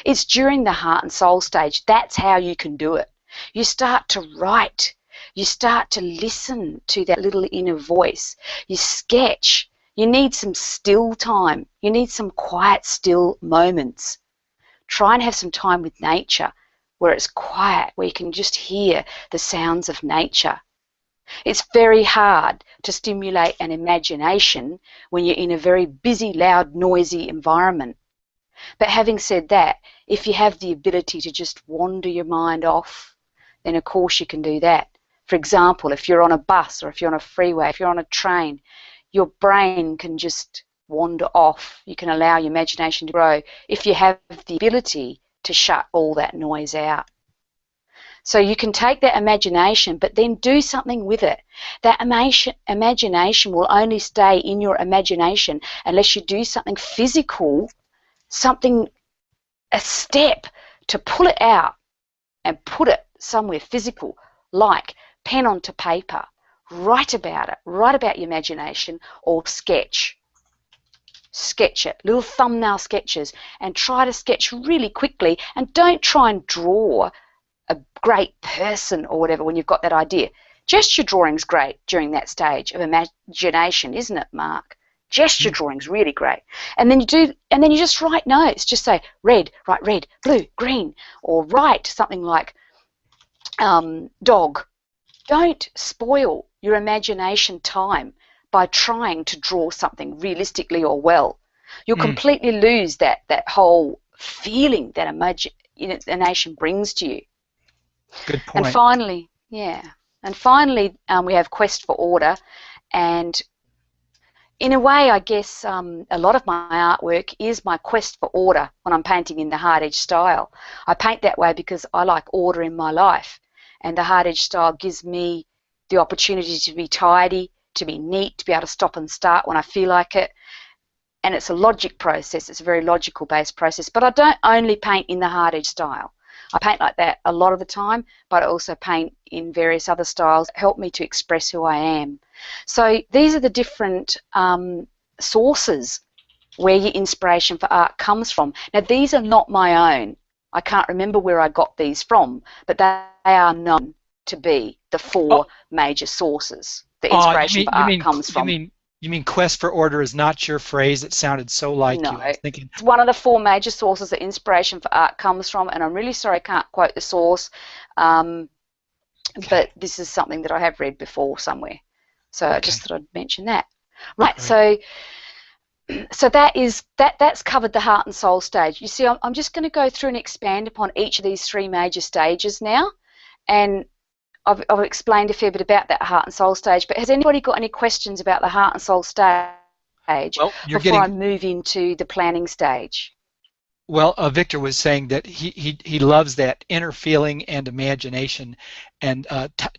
It's during the heart and soul stage. That's how you can do it. You start to write. You start to listen to that little inner voice. You sketch. You need some still time. You need some quiet, still moments. Try and have some time with nature where it's quiet, where you can just hear the sounds of nature. It's very hard to stimulate an imagination when you're in a very busy, loud, noisy environment. But having said that, if you have the ability to just wander your mind off, then of course you can do that. For example, if you're on a bus or if you're on a freeway, if you're on a train, your brain can just wander off. You can allow your imagination to grow if you have the ability to shut all that noise out. So you can take that imagination, but then do something with it. That imagination will only stay in your imagination unless you do something physical, a step to pull it out and put it somewhere physical, like pen onto paper. Write about it. Write about your imagination, or sketch. Sketch it, little thumbnail sketches, and try to sketch really quickly, and don't try and draw a great person or whatever when you've got that idea. Gesture drawing's great during that stage of imagination, isn't it, Mark? Gesture drawing's really great. And then you just write notes. Just say red, write red, blue, green, or write something like dog. Don't spoil your imagination time by trying to draw something realistically or well. You'll completely lose that whole feeling that imagination brings to you. Good point. And finally, we have quest for order, and in a way, I guess a lot of my artwork is my quest for order when I'm painting in the hard edge style. I paint that way because I like order in my life, and the hard edge style gives me the opportunity to be tidy, to be neat, to be able to stop and start when I feel like it. And it's a logic process. It's a very logical based process. But I don't only paint in the hard edge style. I paint like that a lot of the time, but I also paint in various other styles that help me to express who I am. So these are the different sources where your inspiration for art comes from. Now, these are not my own. I can't remember where I got these from, but they are known to be the four major sources the inspiration for art comes from. You mean quest for order is not your phrase? It sounded so like you. I was thinking. It's one of the four major sources that inspiration for art comes from, and I'm really sorry I can't quote the source, but this is something that I have read before somewhere. So I just thought I'd mention that. Right. So that's covered the heart and soul stage. You see, I'm just going to go through and expand upon each of these three major stages now, and I've explained a fair bit about that heart and soul stage, but has anybody got any questions about the heart and soul stage before I move into the planning stage? Well, Victor was saying that he loves that inner feeling and imagination, and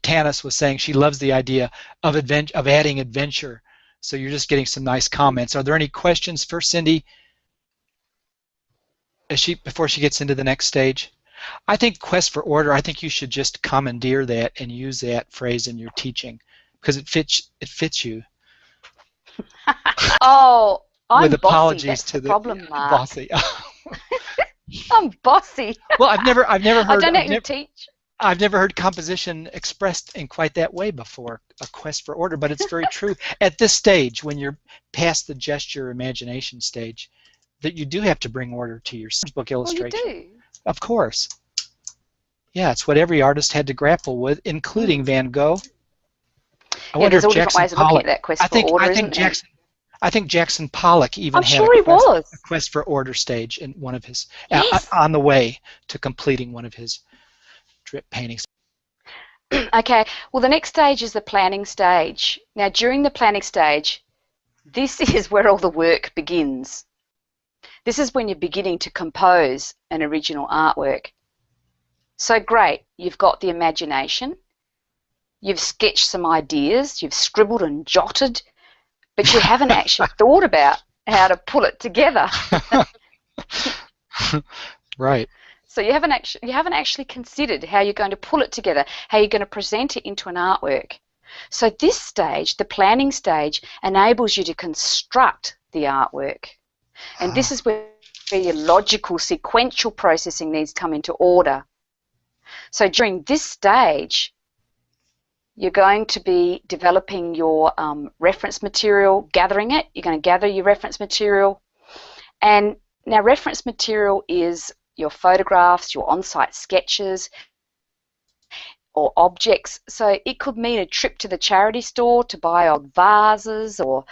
Tanis was saying she loves the idea of adding adventure. So you're just getting some nice comments. Are there any questions for Cindy before she gets into the next stage? I think quest for order, I think you should just commandeer that and use that phrase in your teaching because it fits you. Oh, I'm with apologies bossy. That's to the problem, Mark. Bossy. I'm bossy. Well, I've never heard. I don't actually teach. I've never heard composition expressed in quite that way before. A quest for order, but it's very true at this stage when you're past the gesture imagination stage, that you do have to bring order to your book illustration. Well, you do. Of course. Yeah, it's what every artist had to grapple with, including Van Gogh. I wonder there's if all different ways of looking at that quest for order, isn't there? I think Jackson Pollock even had a quest for order stage in one of his yes. on the way to completing one of his drip paintings. Okay, well the next stage is the planning stage. Now during the planning stage, this is where all the work begins. This is when you're beginning to compose an original artwork. So great, you've got the imagination, you've sketched some ideas, you've scribbled and jotted, but you haven't actually thought about how to pull it together. Right. So you haven't actually considered how you're going to pull it together, how you're going to present it into an artwork. So this stage, the planning stage, enables you to construct the artwork. And this is where your logical, sequential processing needs to come into order. So during this stage, you're going to be developing your reference material, gathering it. You're going to gather your reference material. And now reference material is your photographs, your on-site sketches, or objects. So it could mean a trip to the charity store to buy old vases, or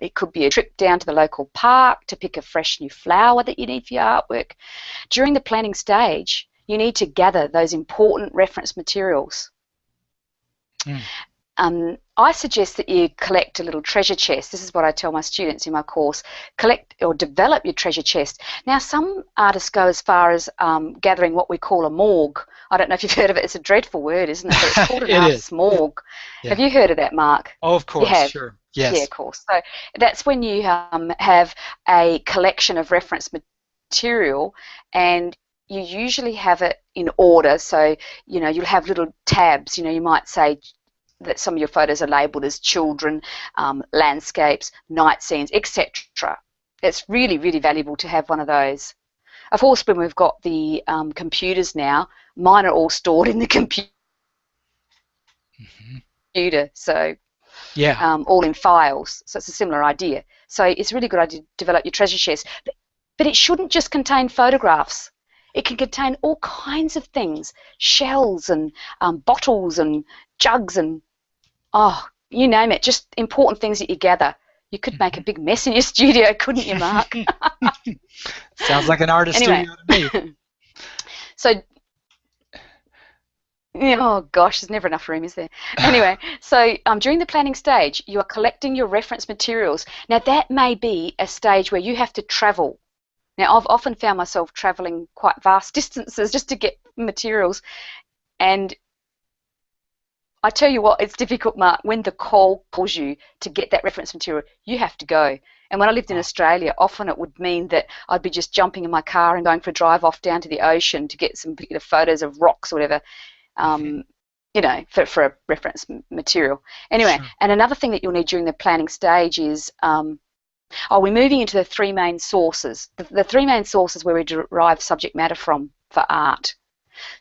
it could be a trip down to the local park to pick a fresh new flower that you need for your artwork. During the planning stage, you need to gather those important reference materials. I suggest that you collect a little treasure chest. This is what I tell my students in my course. Collect or develop your treasure chest. Now, some artists go as far as gathering what we call a morgue. I don't know if you've heard of it. It's a dreadful word, isn't it? But it's called an artist's morgue. Yeah. Have you heard of that, Mark? Oh, of course. You have? Sure. Yes. Yeah, of course. So that's when you have a collection of reference material, and you usually have it in order. So, you know, you'll have little tabs. You know, you might say that some of your photos are labelled as children, landscapes, night scenes, etc. It's really, really valuable to have one of those. Of course, when we've got the computers now, mine are all stored in the computer, so yeah, all in files. So it's a similar idea. So it's a really good idea to develop your treasure chest. But it shouldn't just contain photographs. It can contain all kinds of things, shells and bottles and jugs and, oh, you name it, just important things that you gather. You could make a big mess in your studio, couldn't you, Mark? Sounds like an artist studio to me. So Yeah, oh gosh, there's never enough room, is there? Anyway, so during the planning stage, you are collecting your reference materials. Now, that may be a stage where you have to travel. Now, I've often found myself traveling quite vast distances just to get materials. And I tell you what, it's difficult, Mark. When the call calls you to get that reference material, you have to go. And when I lived in Australia, often it would mean that I'd be just jumping in my car and going for a drive off down to the ocean to get some particular photos of rocks or whatever. You know, for a reference material. Anyway, Sure. and another thing that you'll need during the planning stage is, we're moving into the three main sources. The three main sources where we derive subject matter from for art.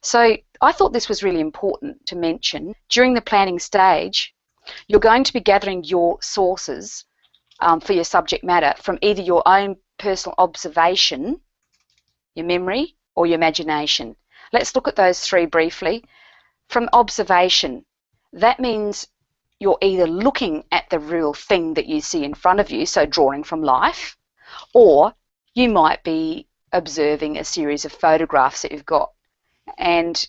So I thought this was really important to mention. During the planning stage, you're going to be gathering your sources for your subject matter from either your own personal observation, your memory, or your imagination. Let's look at those three briefly. From observation, that means you're either looking at the real thing that you see in front of you, so drawing from life, or you might be observing a series of photographs that you've got. And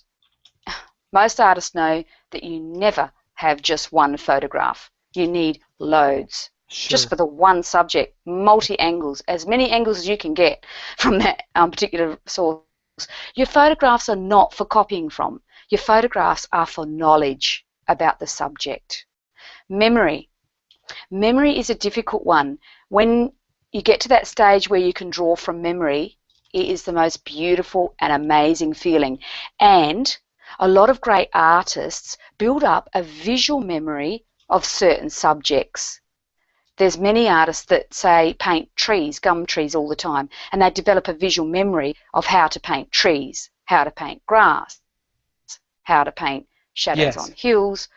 most artists know that you never have just one photograph. You need loads. Sure. Just for the one subject, multi-angles, as many angles as you can get from that particular source. Your photographs are not for copying from. Your photographs are for knowledge about the subject. Memory. Memory is a difficult one. When you get to that stage where you can draw from memory, it is the most beautiful and amazing feeling. And a lot of great artists build up a visual memory of certain subjects. There's many artists that say paint trees, gum trees all the time, and they develop a visual memory of how to paint trees, how to paint grass, how to paint shadows on hills,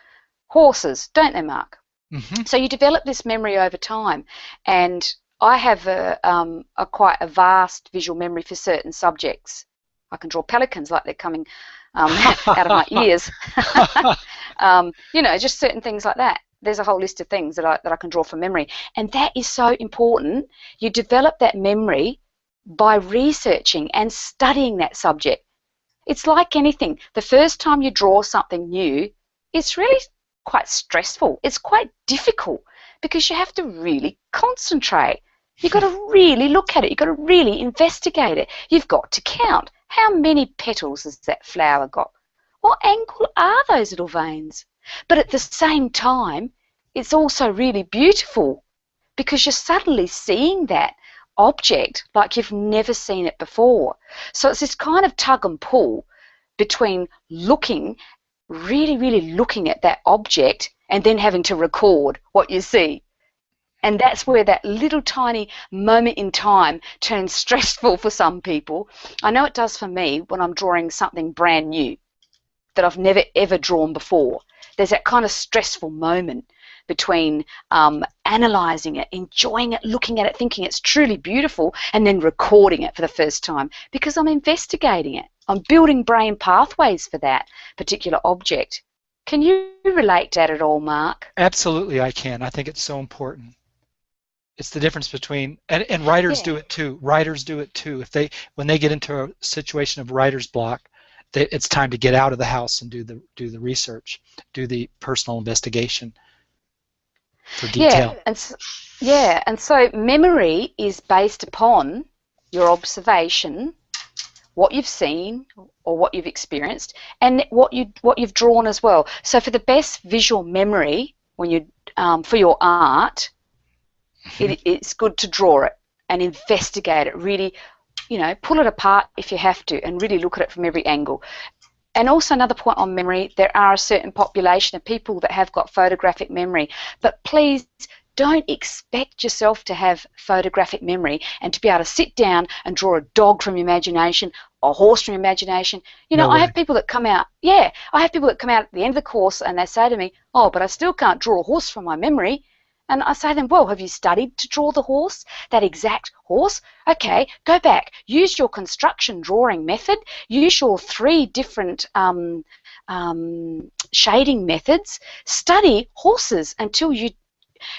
horses, don't they, Mark? So you develop this memory over time, and I have a quite a vast visual memory for certain subjects. I can draw pelicans like they're coming out of my ears. You know, just certain things like that. There's a whole list of things that I can draw from memory, and that is so important. You develop that memory by researching and studying that subject. It's like anything. The first time you draw something new, it's really quite stressful. It's quite difficult because you have to really concentrate. You've got to really look at it. You've got to really investigate it. You've got to count. How many petals has that flower got? What angle are those little veins? But at the same time, it's also really beautiful because you're suddenly seeing that object like you've never seen it before. So it's this kind of tug and pull between looking, really, really looking at that object and then having to record what you see. And that's where that little tiny moment in time turns stressful for some people. I know it does for me when I'm drawing something brand new that I've never ever drawn before. There's that kind of stressful moment between analysing it, enjoying it, looking at it, thinking it's truly beautiful, and then recording it for the first time because I'm investigating it. I'm building brain pathways for that particular object. Can you relate to that at all, Mark? Absolutely, I can. I think it's so important. It's the difference between, and writers do it too. Writers do it too. When they get into a situation of writer's block, it's time to get out of the house and do the research, do the personal investigation for detail. And so memory is based upon your observation, what you've seen or what you've experienced, and what you've drawn as well. So for the best visual memory, when you for your art, it's good to draw it and investigate it. Really, you know, pull it apart if you have to, and really look at it from every angle. And also another point on memory, there are a certain population of people that have got photographic memory, but please don't expect yourself to have photographic memory and to be able to sit down and draw a dog from your imagination, a horse from your imagination. You know, I have people that come out, I have people that come out at the end of the course and they say to me, oh, but I still can't draw a horse from my memory. And I say to them, well, have you studied to draw the horse, that exact horse? Okay, go back. Use your construction drawing method. Use your 3 different shading methods. Study horses until you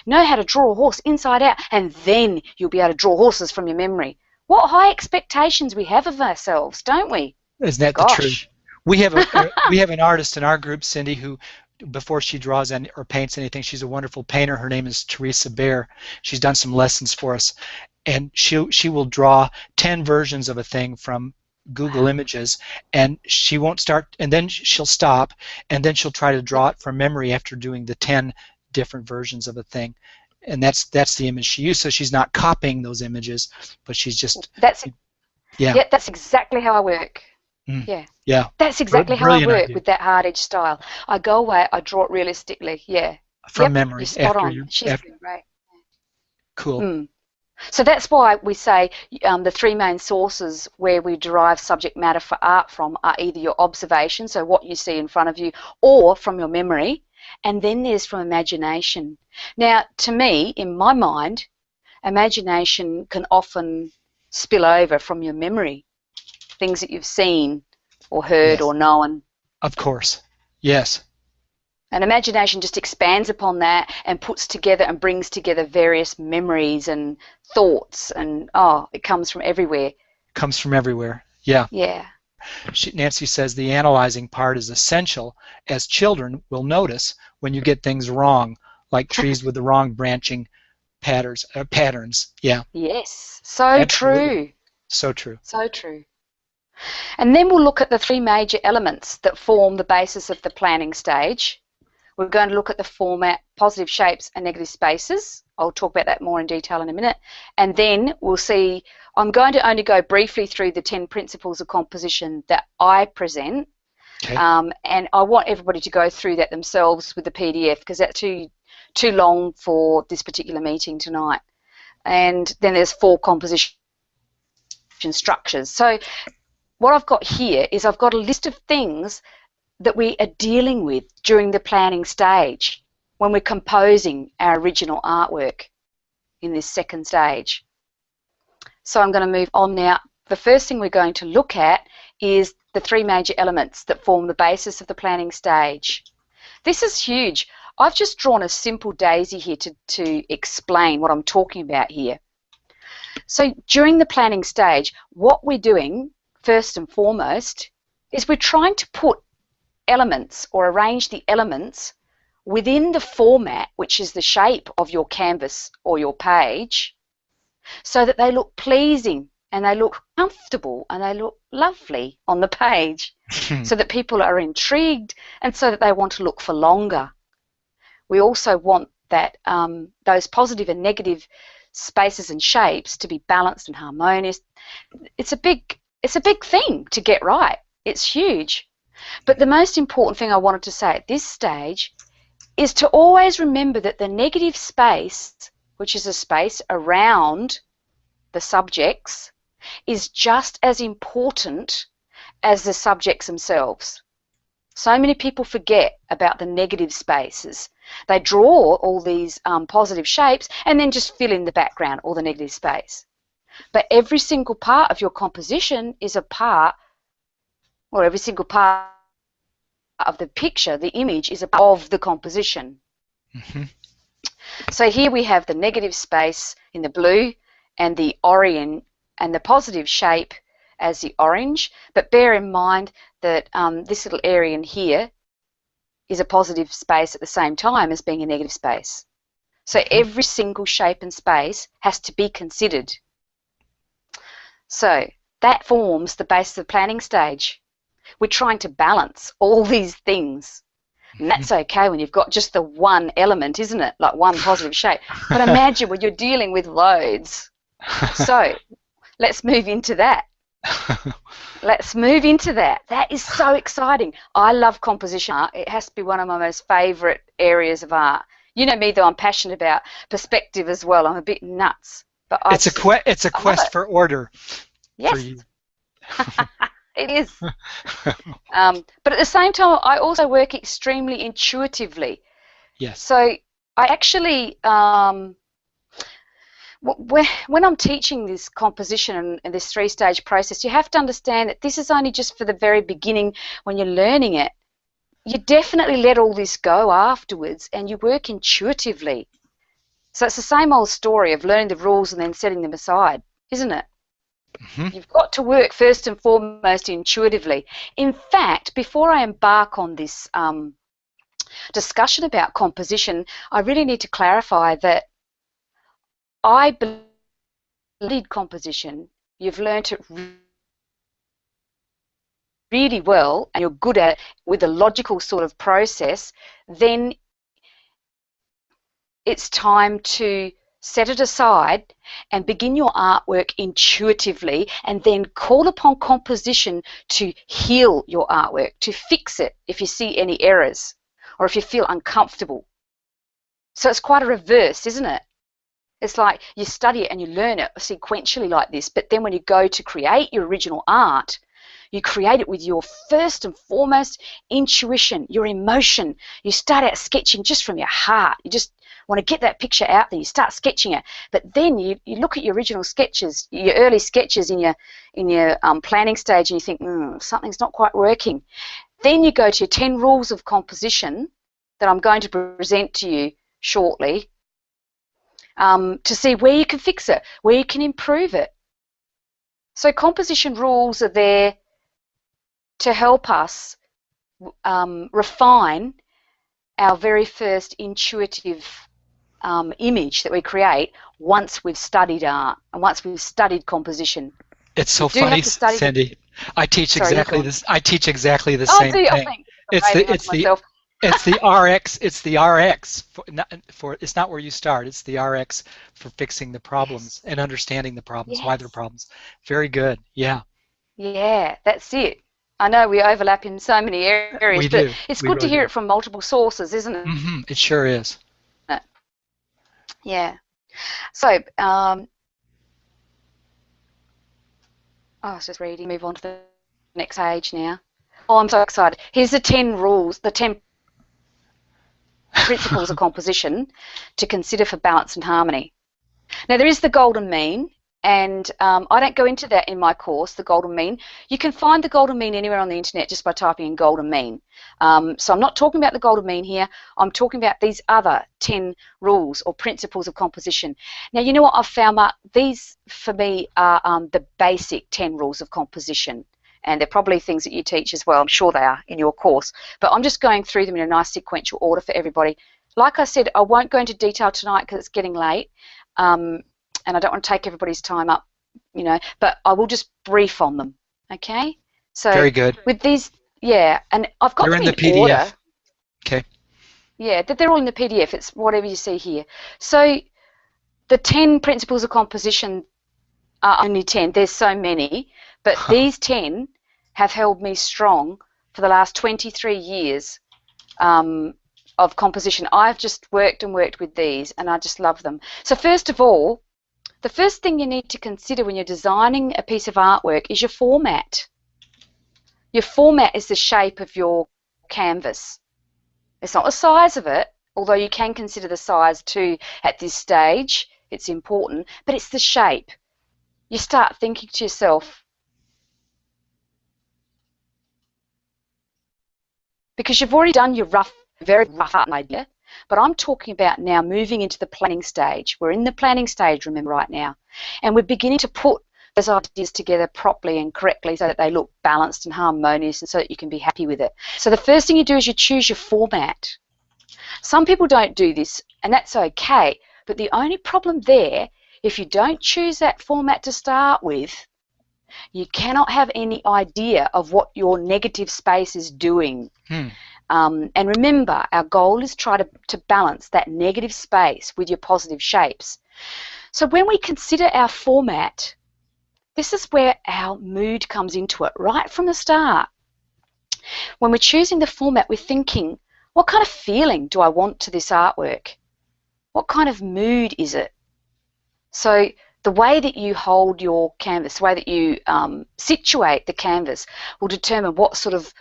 know how to draw a horse inside out, and then you'll be able to draw horses from your memory. What high expectations we have of ourselves, don't we? Isn't that the truth? We have an artist in our group, Cindy, who before she draws or paints anything, she's a wonderful painter. Her name is Teresa Bear. She's done some lessons for us, and she will draw 10 versions of a thing from Google Images, and she won't start, and then she'll stop, and then she'll try to draw it from memory after doing the 10 different versions of a thing, and that's the image she used. So she's not copying those images, but she's just yeah, that's exactly how I work. Yeah. That's exactly how I work idea. with that hard edge style. I go away, I draw it realistically. Yeah. From memory. You're spot on. She's been great. Cool. So that's why we say the three main sources where we derive subject matter for art from are either your observation, so what you see in front of you, or from your memory, and then there's from imagination. Now, to me, in my mind, imagination can often spill over from your memory, things that you've seen or heard or known. Of course. Yes. And imagination just expands upon that and puts together and brings together various memories and thoughts, and it comes from everywhere. Comes from everywhere. Yeah. Yeah. Nancy says the analyzing part is essential, as children will notice when you get things wrong, like trees with the wrong branching patterns. Yeah. Yes. So Absolutely. true. So true. So true. And then we'll look at the three major elements that form the basis of the planning stage. We're going to look at the format, positive shapes and negative spaces. I'll talk about that more in detail in a minute. And then we'll see, I'm going to only go briefly through the 10 principles of composition that I present. Okay. And I want everybody to go through that themselves with the PDF, because that's too long for this particular meeting tonight. And then there's 4 composition structures. So what I've got here is I've got a list of things that we are dealing with during the planning stage when we're composing our original artwork in this second stage. So I'm going to move on now. The first thing we're going to look at is the 3 major elements that form the basis of the planning stage. This is huge. I've just drawn a simple daisy here to explain what I'm talking about here. So during the planning stage, what we're doing first and foremost is we're trying to put elements or arrange the elements within the format, which is the shape of your canvas or your page, so that they look pleasing and they look comfortable and they look lovely on the page, so that people are intrigued and so that they want to look for longer. We also want that those positive and negative spaces and shapes to be balanced and harmonious. It's a big thing to get right. It's huge. But the most important thing I wanted to say at this stage is to always remember that the negative space, which is a space around the subjects, is just as important as the subjects themselves. So many people forget about the negative spaces. They draw all these positive shapes and then just fill in the background or the negative space. But every single part of your composition is a part, or every single part of the picture, the image, is a part of the composition. Mm-hmm. So here we have the negative space in the blue and the orange and the positive shape as the orange, but bear in mind that this little area in here is a positive space at the same time as being a negative space. So every single shape and space has to be considered. So that forms the basis of the planning stage. We're trying to balance all these things. And that's okay when you've got just the one element, isn't it? Like one positive shape. But imagine when you're dealing with loads. So let's move into that. Let's move into that. That is so exciting. I love composition art. It has to be one of my most favourite areas of art. You know me, though, I'm passionate about perspective as well. I'm a bit nuts. But it's a quest for order. Yes. For you. It is. But at the same time, I also work extremely intuitively. Yes. So I actually, when I'm teaching this composition and this 3-stage process, you have to understand that this is only just for the very beginning when you're learning it. You definitely let all this go afterwards and you work intuitively. So it's the same old story of learning the rules and then setting them aside, isn't it? Mhm. You've got to work first and foremost intuitively. In fact, before I embark on this discussion about composition, I really need to clarify that I believe composition, you've learnt it really well and you're good at it with a logical sort of process, then it's time to set it aside and begin your artwork intuitively, and then call upon composition to heal your artwork, to fix it if you see any errors or if you feel uncomfortable. So it's quite a reverse, isn't it? It's like you study it and you learn it sequentially like this, but then when you go to create your original art, you create it with your first and foremost intuition, your emotion. You start out sketching just from your heart. You just want to get that picture out there. You start sketching it, but then you look at your original sketches, your early sketches in your planning stage, and you think, something's not quite working. Then you go to your 10 rules of composition that I'm going to present to you shortly, to see where you can fix it, where you can improve it. So composition rules are there to help us refine our very first intuitive image that we create once we've studied art and once we've studied composition. It's so funny, Sandy. I teach exactly this. I teach exactly the same thing. It's the RX. It's the RX for. It's not where you start. It's the RX for fixing the problems and understanding the problems, why they're problems. Very good. Yeah. Yeah, that's it. I know we overlap in so many areas, we but do. It's good to hear it from multiple sources, isn't it? Mm-hmm. It sure is. Yeah. So, I was just reading. Move on to the next page now. Oh, I'm so excited. Here's the 10 rules, the 10 principles of composition to consider for balance and harmony. Now, there is the golden mean. And I don't go into that in my course, the golden mean. You can find the golden mean anywhere on the internet just by typing in golden mean. So I'm not talking about the golden mean here. I'm talking about these other 10 rules or principles of composition. Now, you know what I've found, Mark? These, for me, are the basic 10 rules of composition. And they're probably things that you teach as well. I'm sure they are in your course. But I'm just going through them in a nice sequential order for everybody. Like I said, I won't go into detail tonight because it's getting late. And I don't want to take everybody's time up, but I will just brief on them, okay? So very good. With these, yeah, and I've got them in the PDF. Order. Okay. Yeah, they're all in the PDF. It's whatever you see here. So the 10 principles of composition are only 10. There's so many, but these 10 have held me strong for the last 23 years of composition. I've just worked and worked with these, and I just love them. So first of all, the first thing you need to consider when you're designing a piece of artwork is your format. Your format is the shape of your canvas. It's not the size of it, although you can consider the size too at this stage. It's important, but it's the shape. You start thinking to yourself, because you've already done your very rough art idea, but I'm talking about now moving into the planning stage. We're in the planning stage, remember, right now. And we're beginning to put those ideas together properly and correctly so that they look balanced and harmonious and so that you can be happy with it. So the first thing you do is you choose your format. Some people don't do this, and that's okay. But the only problem there, if you don't choose that format to start with, you cannot have any idea of what your negative space is doing. And remember, our goal is try to balance that negative space with your positive shapes. So when we consider our format, this is where our mood comes into it, right from the start. When we're choosing the format, we're thinking, what kind of feeling do I want to this artwork? What kind of mood is it? So the way that you hold your canvas, the way that you situate the canvas will determine what sort of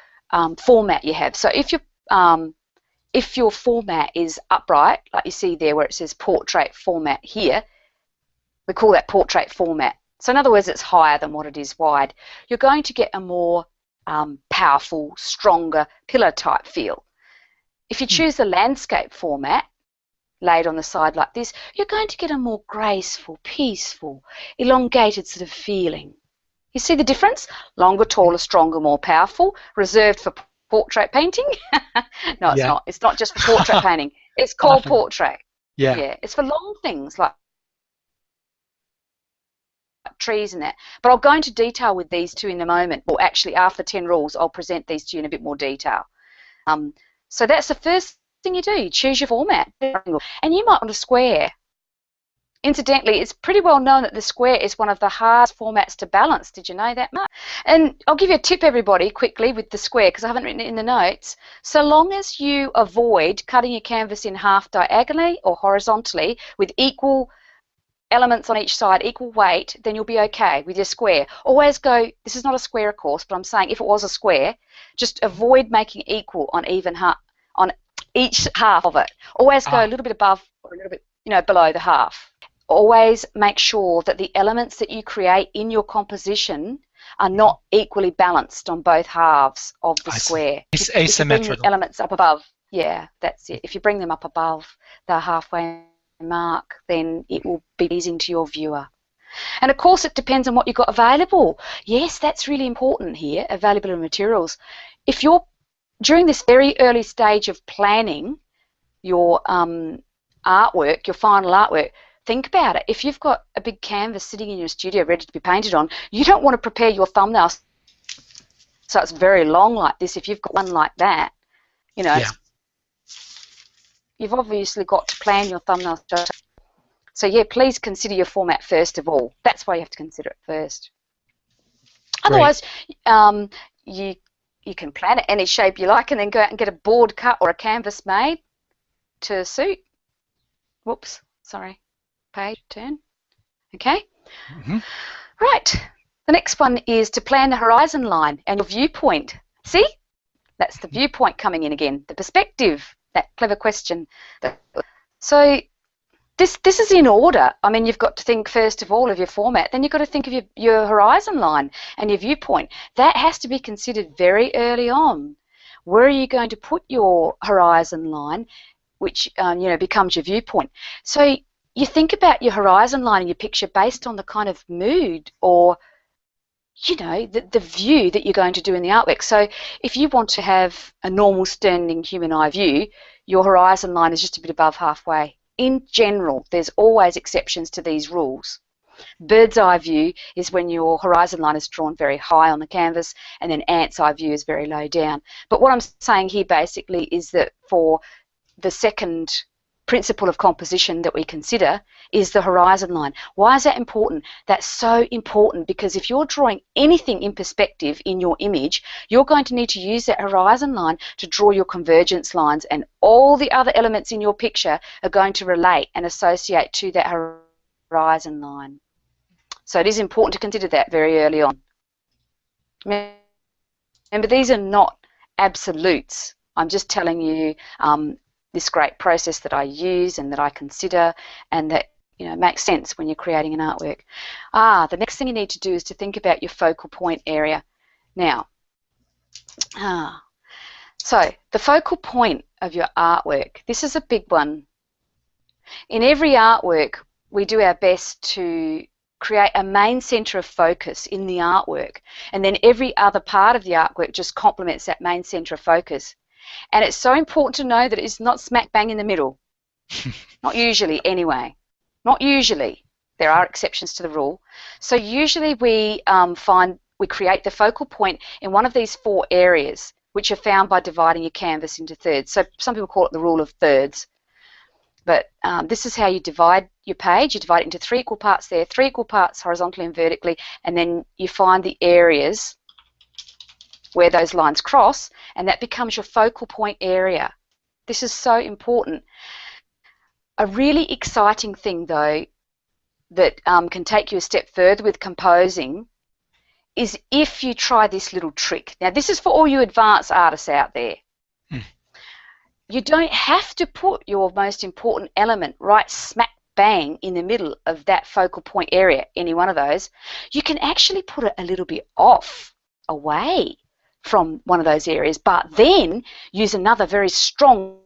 format you have. So if your format is upright, like you see there where it says portrait format here, we call that portrait format. So in other words, it's higher than what it is wide. You're going to get a more powerful, stronger pillar type feel. If you choose the landscape format, laid on the side like this, you're going to get a more graceful, peaceful, elongated sort of feeling. You see the difference? Longer, taller, stronger, more powerful, reserved for portrait painting. No, it's not. It's not just for portrait painting. It's called Often. portrait. Yeah. Yeah, it's for long things like trees and that. But I'll go into detail with these two in a moment, or actually after 10 rules, I'll present these to you in a bit more detail. So that's the first thing you do. You choose your format. And you might want a square. Incidentally, it's pretty well known that the square is one of the hardest formats to balance. Did you know that, Mark? And I'll give you a tip, everybody, quickly with the square, because I haven't written it in the notes. So long as you avoid cutting your canvas in half diagonally or horizontally with equal elements on each side, equal weight, then you'll be okay with your square. Always go, this is not a square, of course, but I'm saying if it was a square, just avoid making equal on on each half of it. Always go a little bit above or a little bit, below the half. Always make sure that the elements that you create in your composition are not equally balanced on both halves of the square. It's asymmetrical. If you bring the elements up above, yeah, that's it. If you bring them up above the halfway mark, then it will be pleasing to your viewer. And of course, it depends on what you've got available. Yes, that's really important here, available materials. If you're during this very early stage of planning your artwork, your final artwork, think about it. If you've got a big canvas sitting in your studio ready to be painted on, you don't want to prepare your thumbnail so it's very long like this. If you've got one like that, you've obviously got to plan your thumbnail. So yeah, please consider your format first of all. That's why you have to consider it first. Otherwise, you can plan it any shape you like and then go out and get a board cut or a canvas made to suit. Whoops, sorry. Page turn. Okay. Right. The next one is to plan the horizon line and your viewpoint. See? That's the viewpoint coming in again. The perspective. That clever question. So this is in order. I mean, you've got to think first of all of your format. Then you've got to think of your horizon line and your viewpoint. That has to be considered very early on. Where are you going to put your horizon line, which becomes your viewpoint? So you think about your horizon line in your picture based on the kind of mood or, the view that you're going to do in the artwork. So if you want to have a normal standing human eye view, your horizon line is just a bit above halfway. In general, there's always exceptions to these rules. Bird's eye view is when your horizon line is drawn very high on the canvas, and then ant's eye view is very low down. But what I'm saying here basically is that for the second principle of composition that we consider is the horizon line. Why is that important? That's so important because if you're drawing anything in perspective in your image, you're going to need to use that horizon line to draw your convergence lines, and all the other elements in your picture are going to relate and associate to that horizon line. So it is important to consider that very early on. Remember, these are not absolutes. I'm just telling you this great process that I use and that I consider and that makes sense when you're creating an artwork. The next thing you need to do is to think about your focal point area. Now, so the focal point of your artwork, this is a big one. In every artwork, we do our best to create a main centre of focus in the artwork, and then every other part of the artwork just complements that main centre of focus. And it's so important to know that it's not smack bang in the middle. Not usually, anyway. Not usually. There are exceptions to the rule. So usually we create the focal point in one of these 4 areas, which are found by dividing your canvas into thirds. So some people call it the rule of thirds. But this is how you divide your page. You divide it into 3 equal parts there, 3 equal parts horizontally and vertically, and then you find the areas where those lines cross, and that becomes your focal point area. This is so important. A really exciting thing, though, that can take you a step further with composing is if you try this little trick. Now, this is for all you advanced artists out there. You don't have to put your most important element right smack bang in the middle of that focal point area, any one of those. You can actually put it a little bit off, away from one of those areas, but then use another very strong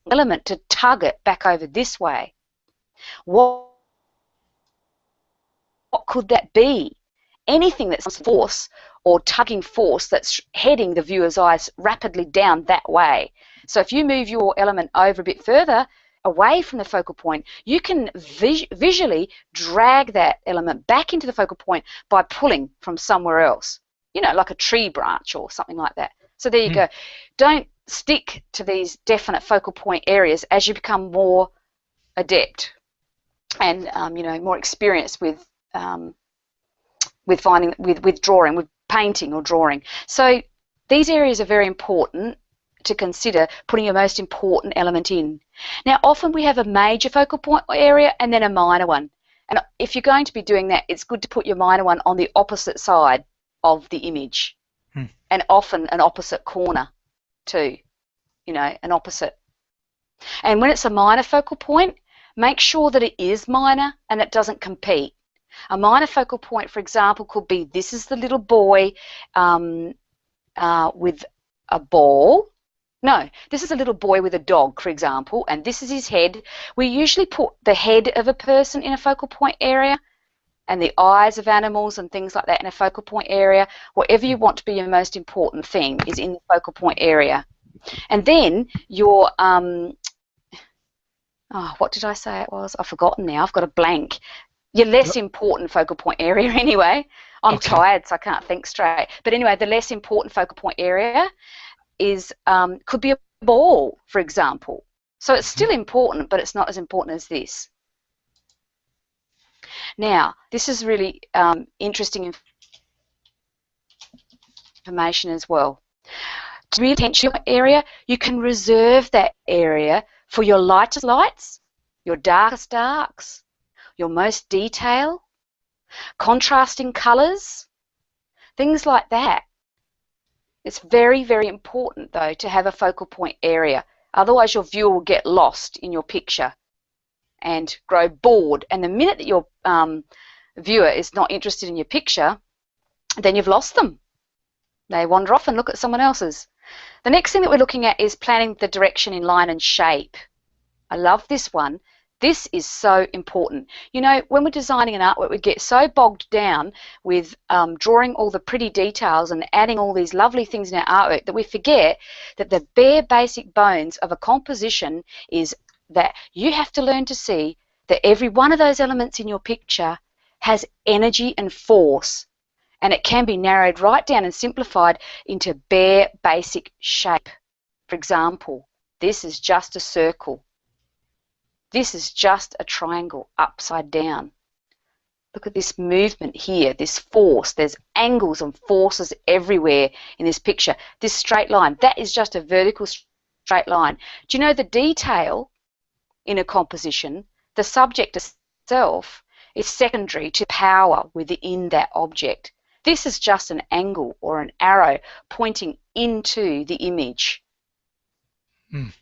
element to tug it back over this way. What could that be? anything that's force or tugging force that's heading the viewer's eyes rapidly down that way. So if you move your element over a bit further away from the focal point, you can visually drag that element back into the focal point by pulling from somewhere else, you know, like a tree branch or something like that. So there you go. Don't stick to these definite focal point areas as you become more adept and you know, more experienced with finding, with drawing, with painting or drawing. So these areas are very important to consider putting your most important element in. Now, often we have a major focal point area and then a minor one. And if you're going to be doing that, it's good to put your minor one on the opposite side of the image, and often an opposite corner too, you know, an opposite. And when it's a minor focal point, make sure that it is minor and it doesn't compete. A minor focal point, for example, could be this is the little boy with a ball. No, this is a little boy with a dog, for example, and this is his head. We usually put the head of a person in a focal point area and the eyes of animals and things like that in a focal point area. Whatever you want to be your most important thing is in the focal point area. And then your, what did I say it was? I've forgotten now. I've got a blank. Your less important focal point area anyway. I'm tired, so I can't think straight. But anyway, the less important focal point area is could be a ball, for example. So it's still important, but it's not as important as this. Now, this is really interesting information as well. To really attention area, you can reserve that area for your lightest lights, your darkest darks, your most detail, contrasting colours, things like that. It's very, very important, though, to have a focal point area. Otherwise, your viewer will get lost in your picture and grow bored. And the minute that your viewer is not interested in your picture, then you've lost them. They wander off and look at someone else's. The next thing that we're looking at is planning the direction in line and shape. I love this one. This is so important. You know, when we're designing an artwork, we get so bogged down with drawing all the pretty details and adding all these lovely things in our artwork that we forget that the bare basic bones of a composition is that you have to learn to see that every one of those elements in your picture has energy and force, and it can be narrowed right down and simplified into bare basic shape. For example, this is just a circle. This is just a triangle upside down. Look at this movement here, this force. There's angles and forces everywhere in this picture. This straight line, that is just a vertical straight line. Do you know the detail in a composition, the subject itself, is secondary to power within that object. This is just an angle or an arrow pointing into the image. And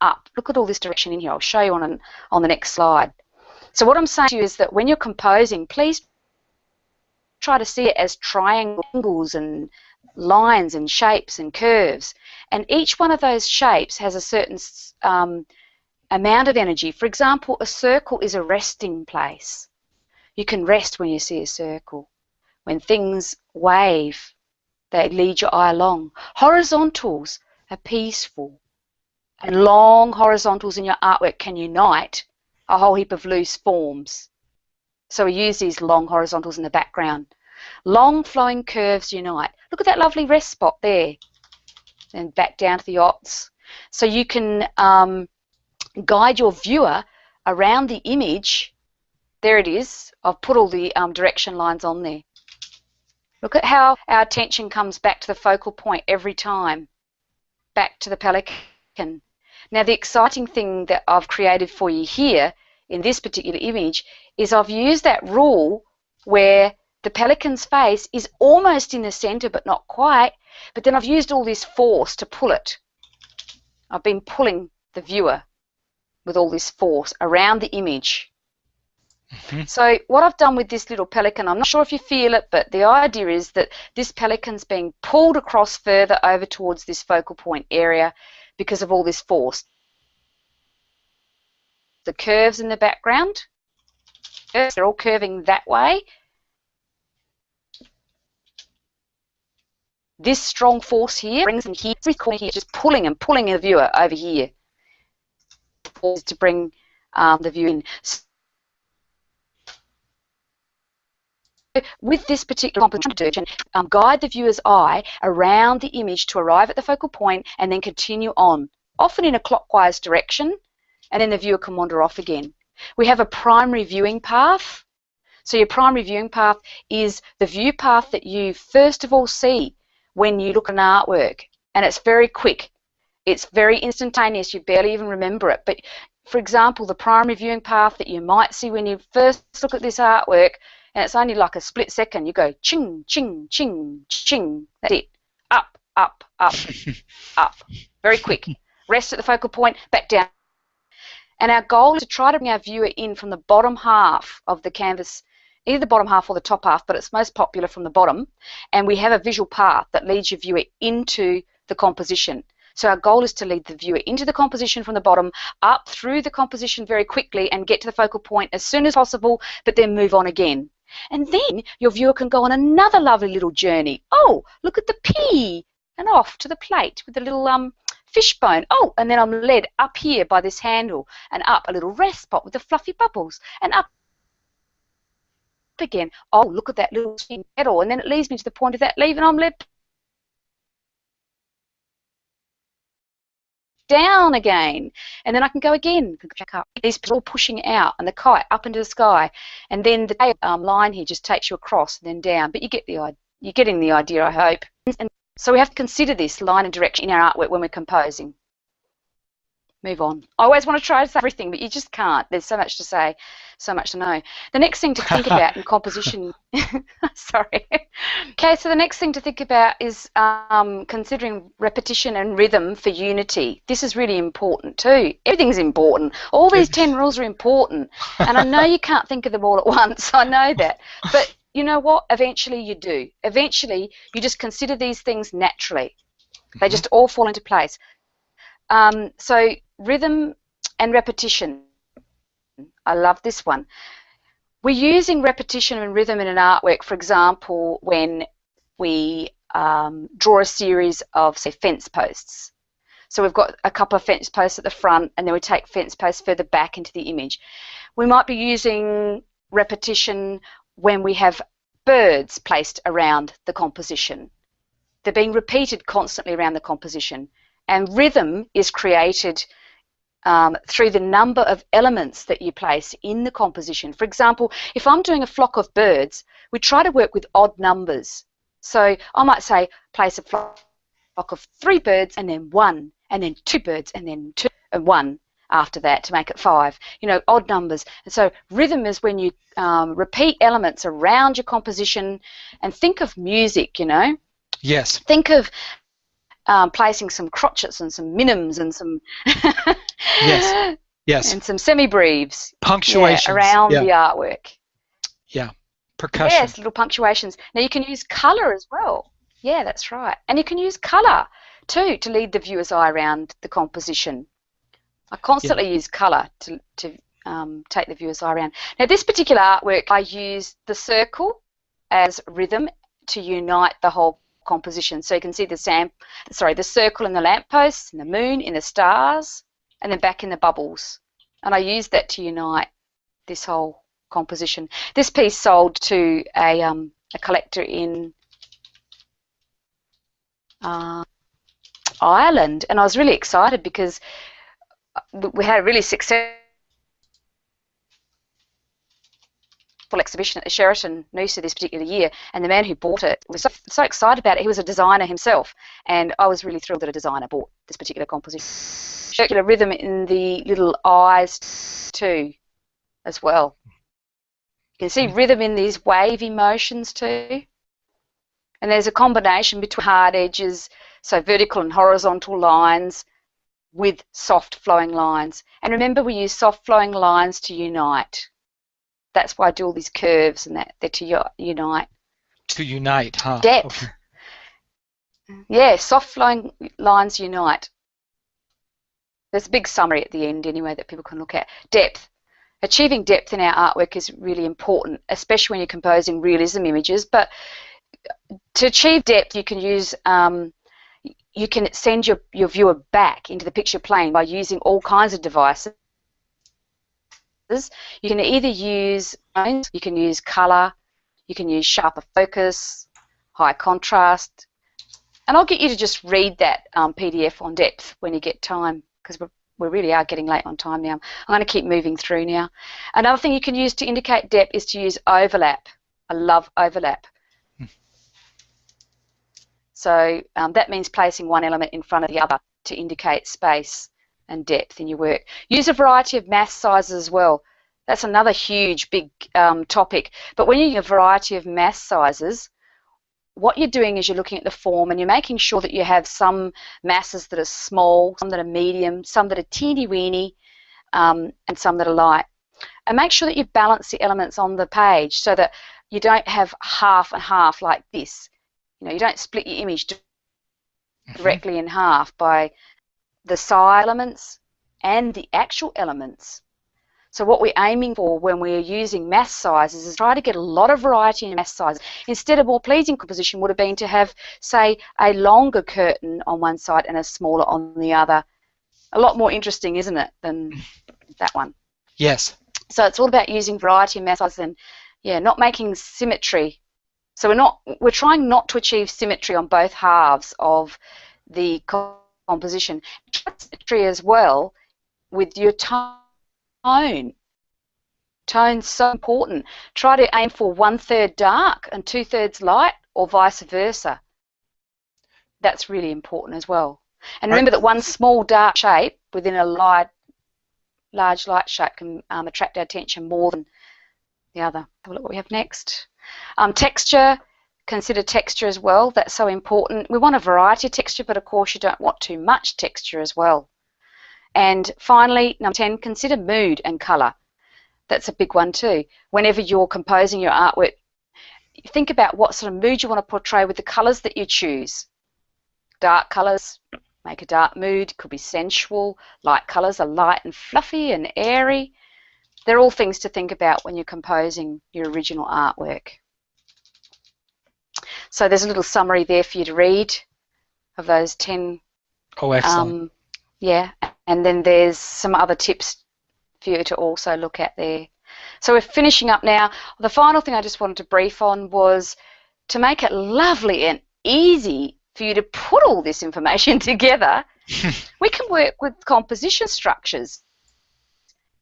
up. Look at all this direction in here. I'll show you on the next slide. So what I'm saying to you is that when you're composing, please try to see it as triangles and lines and shapes and curves. And each one of those shapes has a certain amount of energy. For example, a circle is a resting place. You can rest when you see a circle. When things wave, they lead your eye along. Horizontals are peaceful. And long horizontals in your artwork can unite a whole heap of loose forms. So we use these long horizontals in the background. Long flowing curves unite. Look at that lovely rest spot there. Then back down to the aughts. So you can guide your viewer around the image. There it is. I've put all the direction lines on there. Look at how our attention comes back to the focal point every time. Back to the pelican. Now the exciting thing that I've created for you here in this particular image is I've used that rule where the pelican's face is almost in the center but not quite, but then I've used all this force to pull it. I've been pulling the viewer with all this force around the image. So what I've done with this little pelican, I'm not sure if you feel it, but the idea is that this pelican's being pulled across further over towards this focal point area because of all this force. The curves in the background, they're all curving that way. This strong force here brings them here, every corner here, just pulling and pulling the viewer over here to bring the view in. So with this particular composition, guide the viewer's eye around the image to arrive at the focal point and then continue on, often in a clockwise direction, and then the viewer can wander off again. We have a primary viewing path. So your primary viewing path is the view path that you first of all see when you look at an artwork, and it's very quick. It's very instantaneous. You barely even remember it. But for example, the primary viewing path that you might see when you first look at this artwork, and it's only like a split second, you go ching, ching, ching, ching. That's it. Up, up, up, up. Very quick. Rest at the focal point, back down. And our goal is to try to bring our viewer in from the bottom half of the canvas, either the bottom half or the top half, but it's most popular from the bottom. And we have a visual path that leads your viewer into the composition. So our goal is to lead the viewer into the composition from the bottom, up through the composition very quickly and get to the focal point as soon as possible, but then move on again. And then your viewer can go on another lovely little journey. Oh, look at the pea, and off to the plate with the little fishbone. Oh, and then I'm led up here by this handle and up a little rest spot with the fluffy bubbles, and up again. Oh, look at that little petal, and then it leads me to the point of that leaf, and I'm led down again, and then I can go again, back up. These all pushing out, and the kite up into the sky, and then the line here just takes you across and then down. But you're getting the idea, I hope. And so we have to consider this line and direction in our artwork when we're composing. Move on. I always want to try to say everything, but you just can't. There's so much to say, so much to know. The next thing to think about in composition, sorry. Okay, so the next thing to think about is considering repetition and rhythm for unity. This is really important too. Everything's important. All these 10 rules are important. And I know you can't think of them all at once. I know that. But you know what? Eventually you do. Eventually you just consider these things naturally. They just all fall into place. So rhythm and repetition. I love this one. We're using repetition and rhythm in an artwork, for example, when we draw a series of, say, fence posts. So we've got a couple of fence posts at the front, and then we take fence posts further back into the image. We might be using repetition when we have birds placed around the composition. They're being repeated constantly around the composition. And rhythm is created through the number of elements that you place in the composition. For example, if I'm doing a flock of birds, we try to work with odd numbers. So I might say place a flock of 3 birds and then 1, and then 2 birds and then 2 and 1 after that to make it 5. You know, odd numbers. And so rhythm is when you repeat elements around your composition, and think of music, you know. Yes. Think of placing some crotchets and some minims and some yes, yes, and some semibreves, punctuations around the artwork. Yeah, percussion. Yes, little punctuations. Now you can use colour as well. Yeah, that's right. And you can use colour too to lead the viewer's eye around the composition. I constantly use colour to take the viewer's eye around. Now this particular artwork, I used the circle as rhythm to unite the whole composition. So you can see the circle in the lampposts, in the moon, in the stars, and then back in the bubbles. And I used that to unite this whole composition. This piece sold to a collector in Ireland, and I was really excited because we had a really successful exhibition at the Sheraton Noosa this particular year, and the man who bought it was so excited about it. He was a designer himself, and I was really thrilled that a designer bought this particular composition. Circular rhythm in the little eyes too, as well. You can see rhythm in these wavy motions too. And there's a combination between hard edges, so vertical and horizontal lines, with soft flowing lines. And remember, we use soft flowing lines to unite. That's why I do all these curves and that. They're to unite. To unite, huh? Depth. Okay. Yeah, soft flowing lines unite. There's a big summary at the end anyway that people can look at. Depth. Achieving depth in our artwork is really important, especially when you're composing realism images, but to achieve depth, you can use you can send your viewer back into the picture plane by using all kinds of devices. You can either use tones, you can use colour, you can use sharper focus, high contrast, and I'll get you to just read that PDF on depth when you get time, because we really are getting late on time now. I'm going to keep moving through now. Another thing you can use to indicate depth is to use overlap. I love overlap. So that means placing one element in front of the other to indicate space and depth in your work. Use a variety of mask sizes as well. That's another huge, big topic. But when you're using a variety of mask sizes, what you're doing is you're looking at the form and you're making sure that you have some masses that are small, some that are medium, some that are teeny-weeny, and some that are light. And make sure that you balance the elements on the page so that you don't have half and half like this. You know, you don't split your image directly in half by the side elements and the actual elements. So what we're aiming for when we're using mask sizes is try to get a lot of variety in mask sizes. Instead, a more pleasing composition would have been to have, say, a longer curtain on one side and a smaller on the other. A lot more interesting, isn't it, than that one? Yes. So it's all about using variety in mask sizes and, yeah, not making symmetry. So we're trying not to achieve symmetry on both halves of the composition. Symmetry as well with your tone. Tone's so important. Try to aim for 1/3 dark and 2/3 light, or vice versa. That's really important as well. And remember that one small dark shape within a large light shape can attract our attention more than the other. Have a look what we have next. Texture. Consider texture as well. That's so important. We want a variety of texture, but of course you don't want too much texture as well. And finally, number 10, consider mood and colour. That's a big one too. Whenever you're composing your artwork, think about what sort of mood you want to portray with the colours that you choose. Dark colours make a dark mood, could be sensual. Light colours are light and fluffy and airy. They're all things to think about when you're composing your original artwork. So there's a little summary there for you to read of those 10. Oh, excellent. Yeah, and then there's some other tips for you to also look at there. So we're finishing up now. The final thing I just wanted to brief on was to make it lovely and easy for you to put all this information together. We can work with composition structures.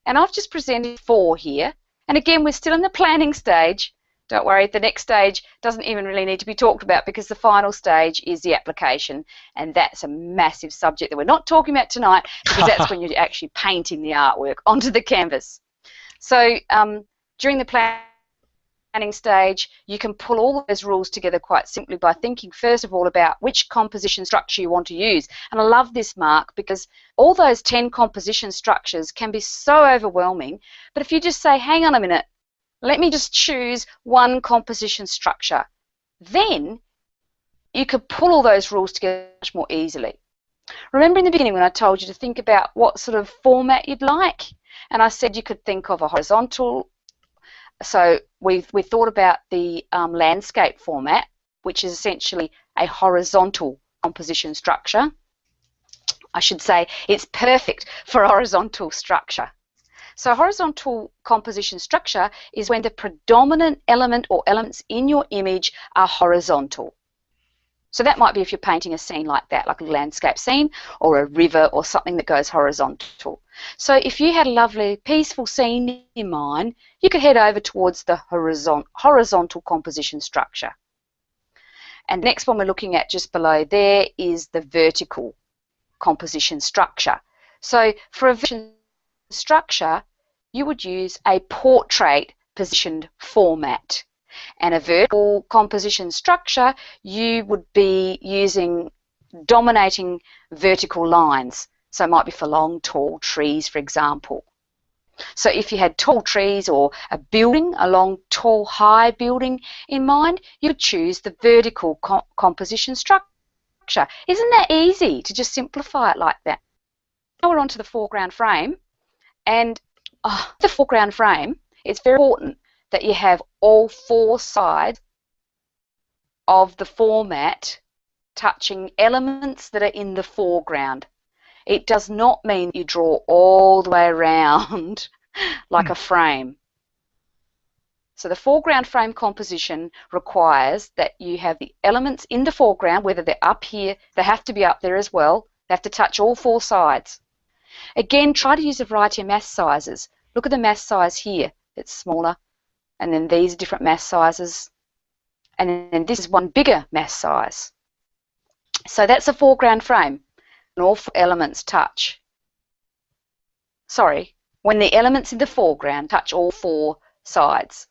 And I've just presented 4 here. And again, we're still in the planning stage. Don't worry, the next stage doesn't even really need to be talked about because the final stage is the application, and that's a massive subject that we're not talking about tonight because that's when you're actually painting the artwork onto the canvas. So during the planning stage, you can pull all those rules together quite simply by thinking first of all about which composition structure you want to use. And I love this, Mark, because all those 10 composition structures can be so overwhelming, but if you just say, hang on a minute, let me just choose one composition structure. Then you could pull all those rules together much more easily. Remember in the beginning when I told you to think about what sort of format you'd like? And I said you could think of a horizontal. So we thought about the landscape format, which is essentially a horizontal composition structure. I should say it's perfect for a horizontal structure. So horizontal composition structure is when the predominant element or elements in your image are horizontal. So that might be if you're painting a scene like that, like a landscape scene or a river or something that goes horizontal. So if you had a lovely peaceful scene in mind, you could head over towards the horizontal composition structure. And the next one we're looking at just below there is the vertical composition structure. So for a vertical structure, you would use a portrait positioned format. And a vertical composition structure, you would be using dominating vertical lines. So it might be for long, tall trees, for example. So if you had tall trees or a building, a long, tall, high building in mind, you would choose the vertical composition structure. Isn't that easy to just simplify it like that? Now we're on to the foreground frame. And the foreground frame, it's very important that you have all 4 sides of the format touching elements that are in the foreground. It does not mean you draw all the way around like a frame. So the foreground frame composition requires that you have the elements in the foreground, whether they're up here, they have to be up there as well. They have to touch all four sides. Again, try to use a variety of mass sizes. Look at the mass size here. It's smaller. And then these are different mass sizes. And then this is one bigger mass size. So that's a foreground frame. And all four elements touch. Sorry, when the elements in the foreground touch all four sides.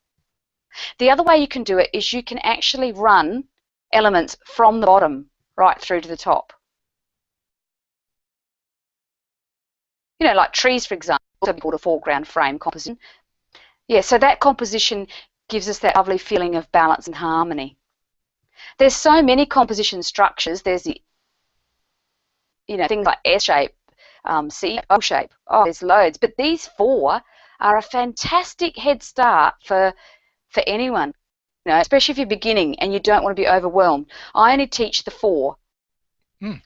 The other way you can do it is you can actually run elements from the bottom right through to the top. You know, like trees, for example, also called a foreground frame composition. Yeah, so that composition gives us that lovely feeling of balance and harmony. There's so many composition structures. There's the, you know, things like S shape, C, O shape. Oh, there's loads. But these four are a fantastic head start for anyone, you know, especially if you're beginning and you don't want to be overwhelmed. I only teach the four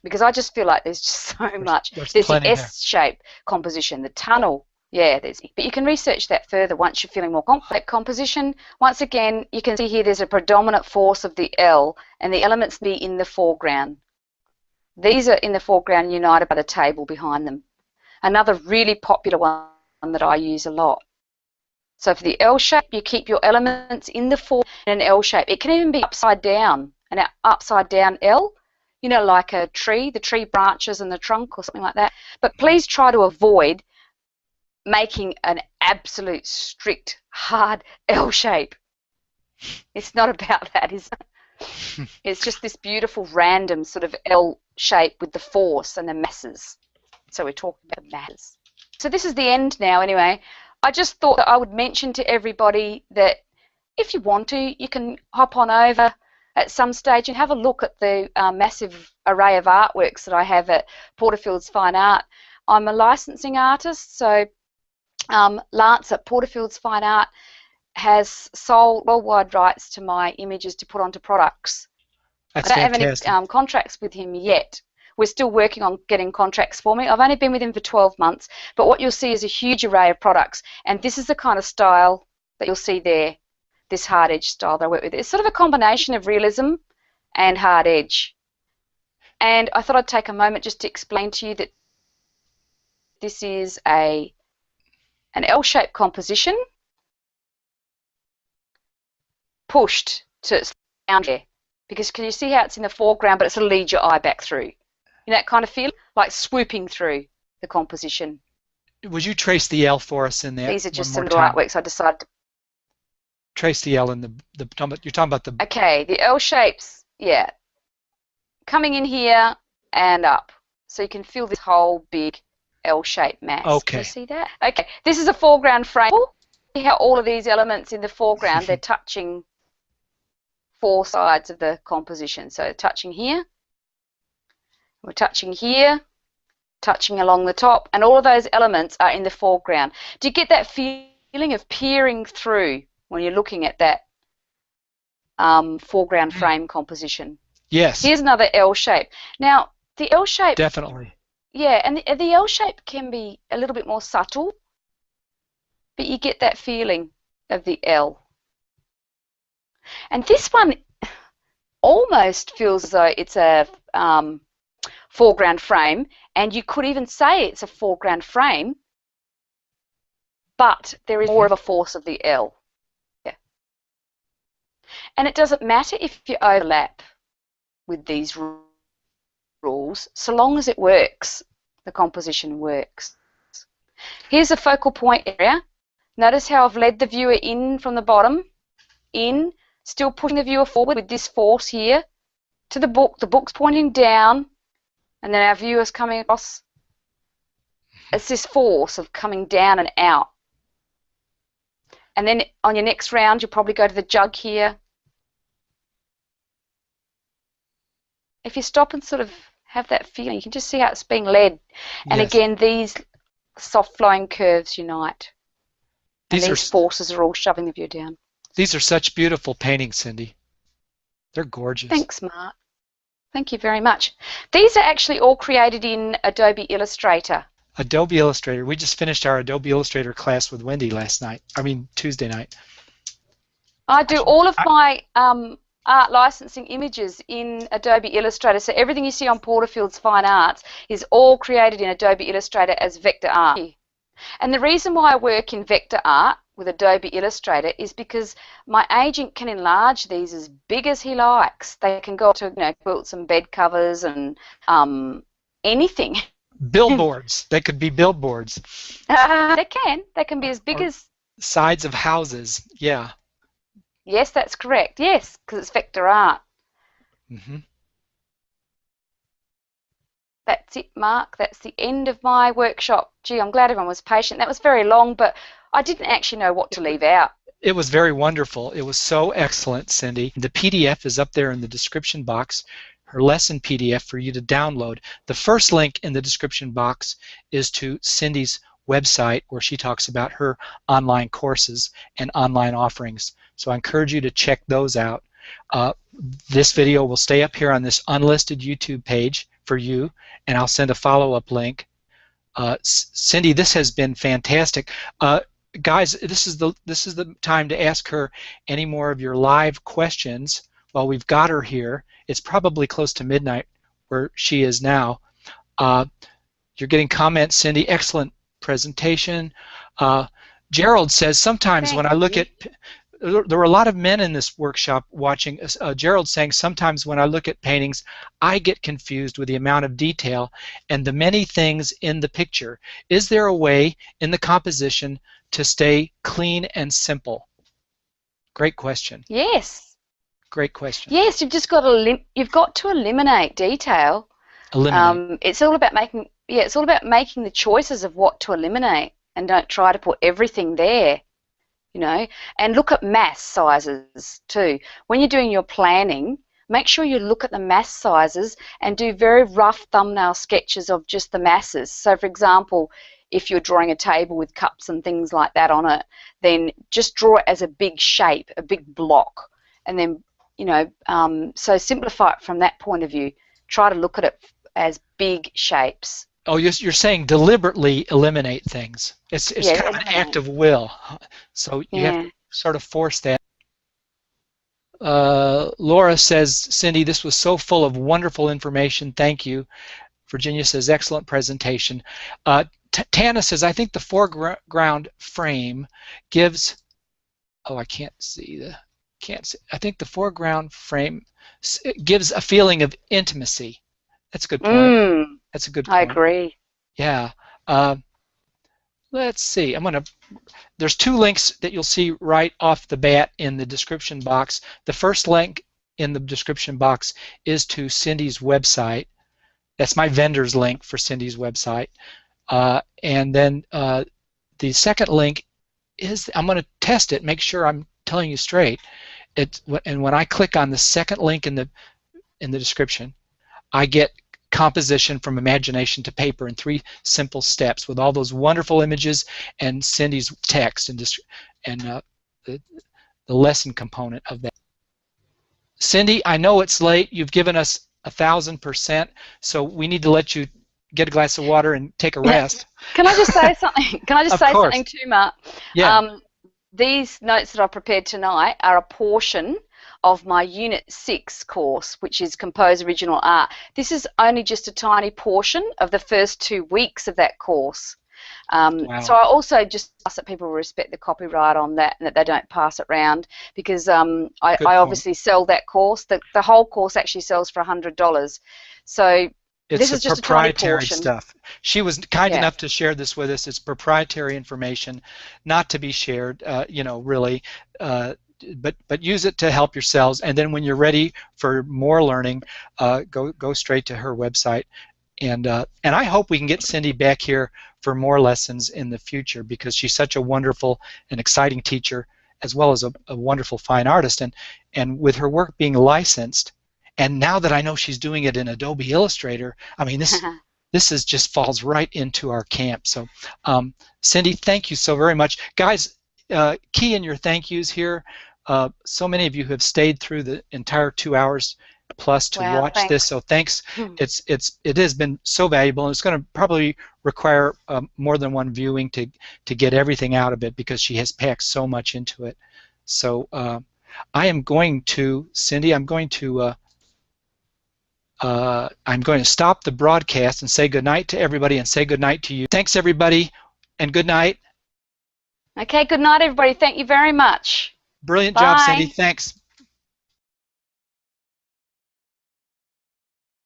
because I just feel like there's just so much. There's the S-shape composition, the tunnel. Yeah, but you can research that further once you're feeling more complex composition. Once again, you can see here there's a predominant force of the L and the elements be in the foreground. These are in the foreground united by the table behind them. Another really popular one that I use a lot. So for the L shape, you keep your elements in the foreground in an L shape. It can even be upside down, an upside down L, you know, like a tree, the tree branches and the trunk or something like that. But please try to avoid making an absolute strict hard L shape. It's not about that, is it? It's just this beautiful random sort of L shape with the force and the masses. So we're talking about the masses. So this is the end now anyway. I just thought that I would mention to everybody that if you want to, you can hop on over at some stage and have a look at the massive array of artworks that I have at Porterfield's Fine Art. I'm a licensing artist, so Lance at Porterfield's Fine Art has sold worldwide rights to my images to put onto products. That's I don't fantastic. have any contracts with him yet. We're still working on getting contracts for me. I've only been with him for 12 months, but what you'll see is a huge array of products, and this is the kind of style that you'll see there, this hard edge style that I work with. It's sort of a combination of realism and hard edge. And I thought I'd take a moment just to explain to you that this is an L-shaped composition pushed to down there, because can you see how it's in the foreground but it sort of leads your eye back through? You know, that kind of feel, like swooping through the composition. Would you trace the L for us in there? These are just some little artworks I decided to trace the L in you're talking about the... Okay, the L shapes, yeah, coming in here and up. So you can feel this whole big L-shaped mass. Okay. Can you see that? Okay, this is a foreground frame. See how all of these elements in the foreground, they're touching four sides of the composition. So touching here, we're touching here, touching along the top, and all of those elements are in the foreground. Do you get that feeling of peering through when you're looking at that foreground frame composition? Yes. Here's another L shape. Now, the L shape... Definitely. Yeah, and the L shape can be a little bit more subtle, but you get that feeling of the L. And this one almost feels as though it's a foreground frame, and you could even say it's a foreground frame, but there is more of a force of the L. Yeah. And it doesn't matter if you overlap with these rules, so long as it works, the composition works. Here's a focal point area. Notice how I've led the viewer in from the bottom, in, still pushing the viewer forward with this force here to the book. The book's pointing down, and then our viewer's coming across. It's this force of coming down and out. And then on your next round, you'll probably go to the jug here. If you stop and sort of have that feeling, you can just see how it's being led. And Yes. again, these soft flowing curves unite. And These these forces are all shoving the viewer down. These are such beautiful paintings, Cindy. They're gorgeous. Thanks, Mark. Thank you very much. These are actually all created in Adobe Illustrator. Adobe Illustrator. We just finished our Adobe Illustrator class with Wendy Tuesday night. I do all of my art licensing images in Adobe Illustrator. So everything you see on Porterfield's Fine Arts is all created in Adobe Illustrator as vector art. And the reason why I work in vector art with Adobe Illustrator is because my agent can enlarge these as big as he likes. They can go to quilts and bed covers and anything. Billboards. They could be billboards. They can. They can be as big as sides of houses. Yeah. Yes, that's correct. Yes, because it's vector art. Mm-hmm. That's it, Mark. That's the end of my workshop. Gee, I'm glad everyone was patient. That was very long, but I didn't actually know what to leave out. It was very wonderful. It was so excellent, Cindy. The PDF is up there in the description box, her lesson PDF for you to download. The first link in the description box is to Cindy's website where she talks about her online courses and online offerings. So I encourage you to check those out. This video will stay up here on this unlisted YouTube page for you, and I'll send a follow-up link. Cindy, this has been fantastic. Guys, this is the time to ask her any more of your live questions while we've got her here. It's probably close to midnight where she is now. You're getting comments, Cindy. Excellent presentation. Gerald says sometimes when I look at there were a lot of men in this workshop watching. Gerald saying sometimes when I look at paintings, I get confused with the amount of detail and the many things in the picture. Is there a way in the composition to stay clean and simple? Great question. Yes. Great question. Yes, you've just got to eliminate detail. Eliminate. It's all about making the choices of what to eliminate, and don't try to put everything there. And look at mass sizes too. When you're doing your planning, make sure you look at the mass sizes and do very rough thumbnail sketches of just the masses. So for example, if you're drawing a table with cups and things like that on it, then just draw it as a big shape, a big block, and then so simplify it from that point of view. Try to look at it as big shapes. Oh, you're saying deliberately eliminate things. It's kind of an act of will. So you have to sort of force that. Laura says, Cindy, this was so full of wonderful information. Thank you. Virginia says, excellent presentation. Tana says, I think the foreground frame gives. Oh, I can't see. I think the foreground frame gives a feeling of intimacy. That's a good point. That's a good point. I agree. Yeah. Let's see. There's two links that you'll see right off the bat in the description box. The first link in the description box is to Cindy's website. That's my vendor's link for Cindy's website. And then the second link is, I'm going to test it, make sure I'm telling you straight. And when I click on the second link in the description, I get composition from imagination to paper in 3 simple steps with all those wonderful images and Cindy's text and the lesson component of that. Cindy, I know it's late. You've given us 1,000%, so we need to let you get a glass of water and take a rest. Can I just say something? Can I just say something too, Mark? Yeah. These notes that I prepared tonight are a portion of my Unit 6 course, which is Compose Original Art. This is only just a tiny portion of the first 2 weeks of that course. Wow. So I also just ask that people respect the copyright on that and that they don't pass it around, because I obviously sell that course. The whole course actually sells for $100. So this is just proprietary a tiny portion. stuff. She was kind enough to share this with us. It's proprietary information, not to be shared, really. But use it to help yourselves, and then when you're ready for more learning, go straight to her website. And I hope we can get Cindy back here for more lessons in the future, because she's such a wonderful and exciting teacher, as well as a wonderful fine artist. And with her work being licensed, and now that I know she's doing it in Adobe Illustrator, I mean, this is just falls right into our camp. So Cindy, thank you so very much. Guys, key in your thank yous here. so many of you have stayed through the entire 2 hours plus to Wow, watch thanks. this. So thanks. It has been so valuable, and it's going to probably require more than one viewing to get everything out of it, because she has packed so much into it. So I am going to, Cindy, I'm going to stop the broadcast and say goodnight to everybody, and say goodnight to you. Thanks, everybody, and good night. Okay, good night, everybody. Thank you very much. Brilliant Bye. job, Cindy. Thanks.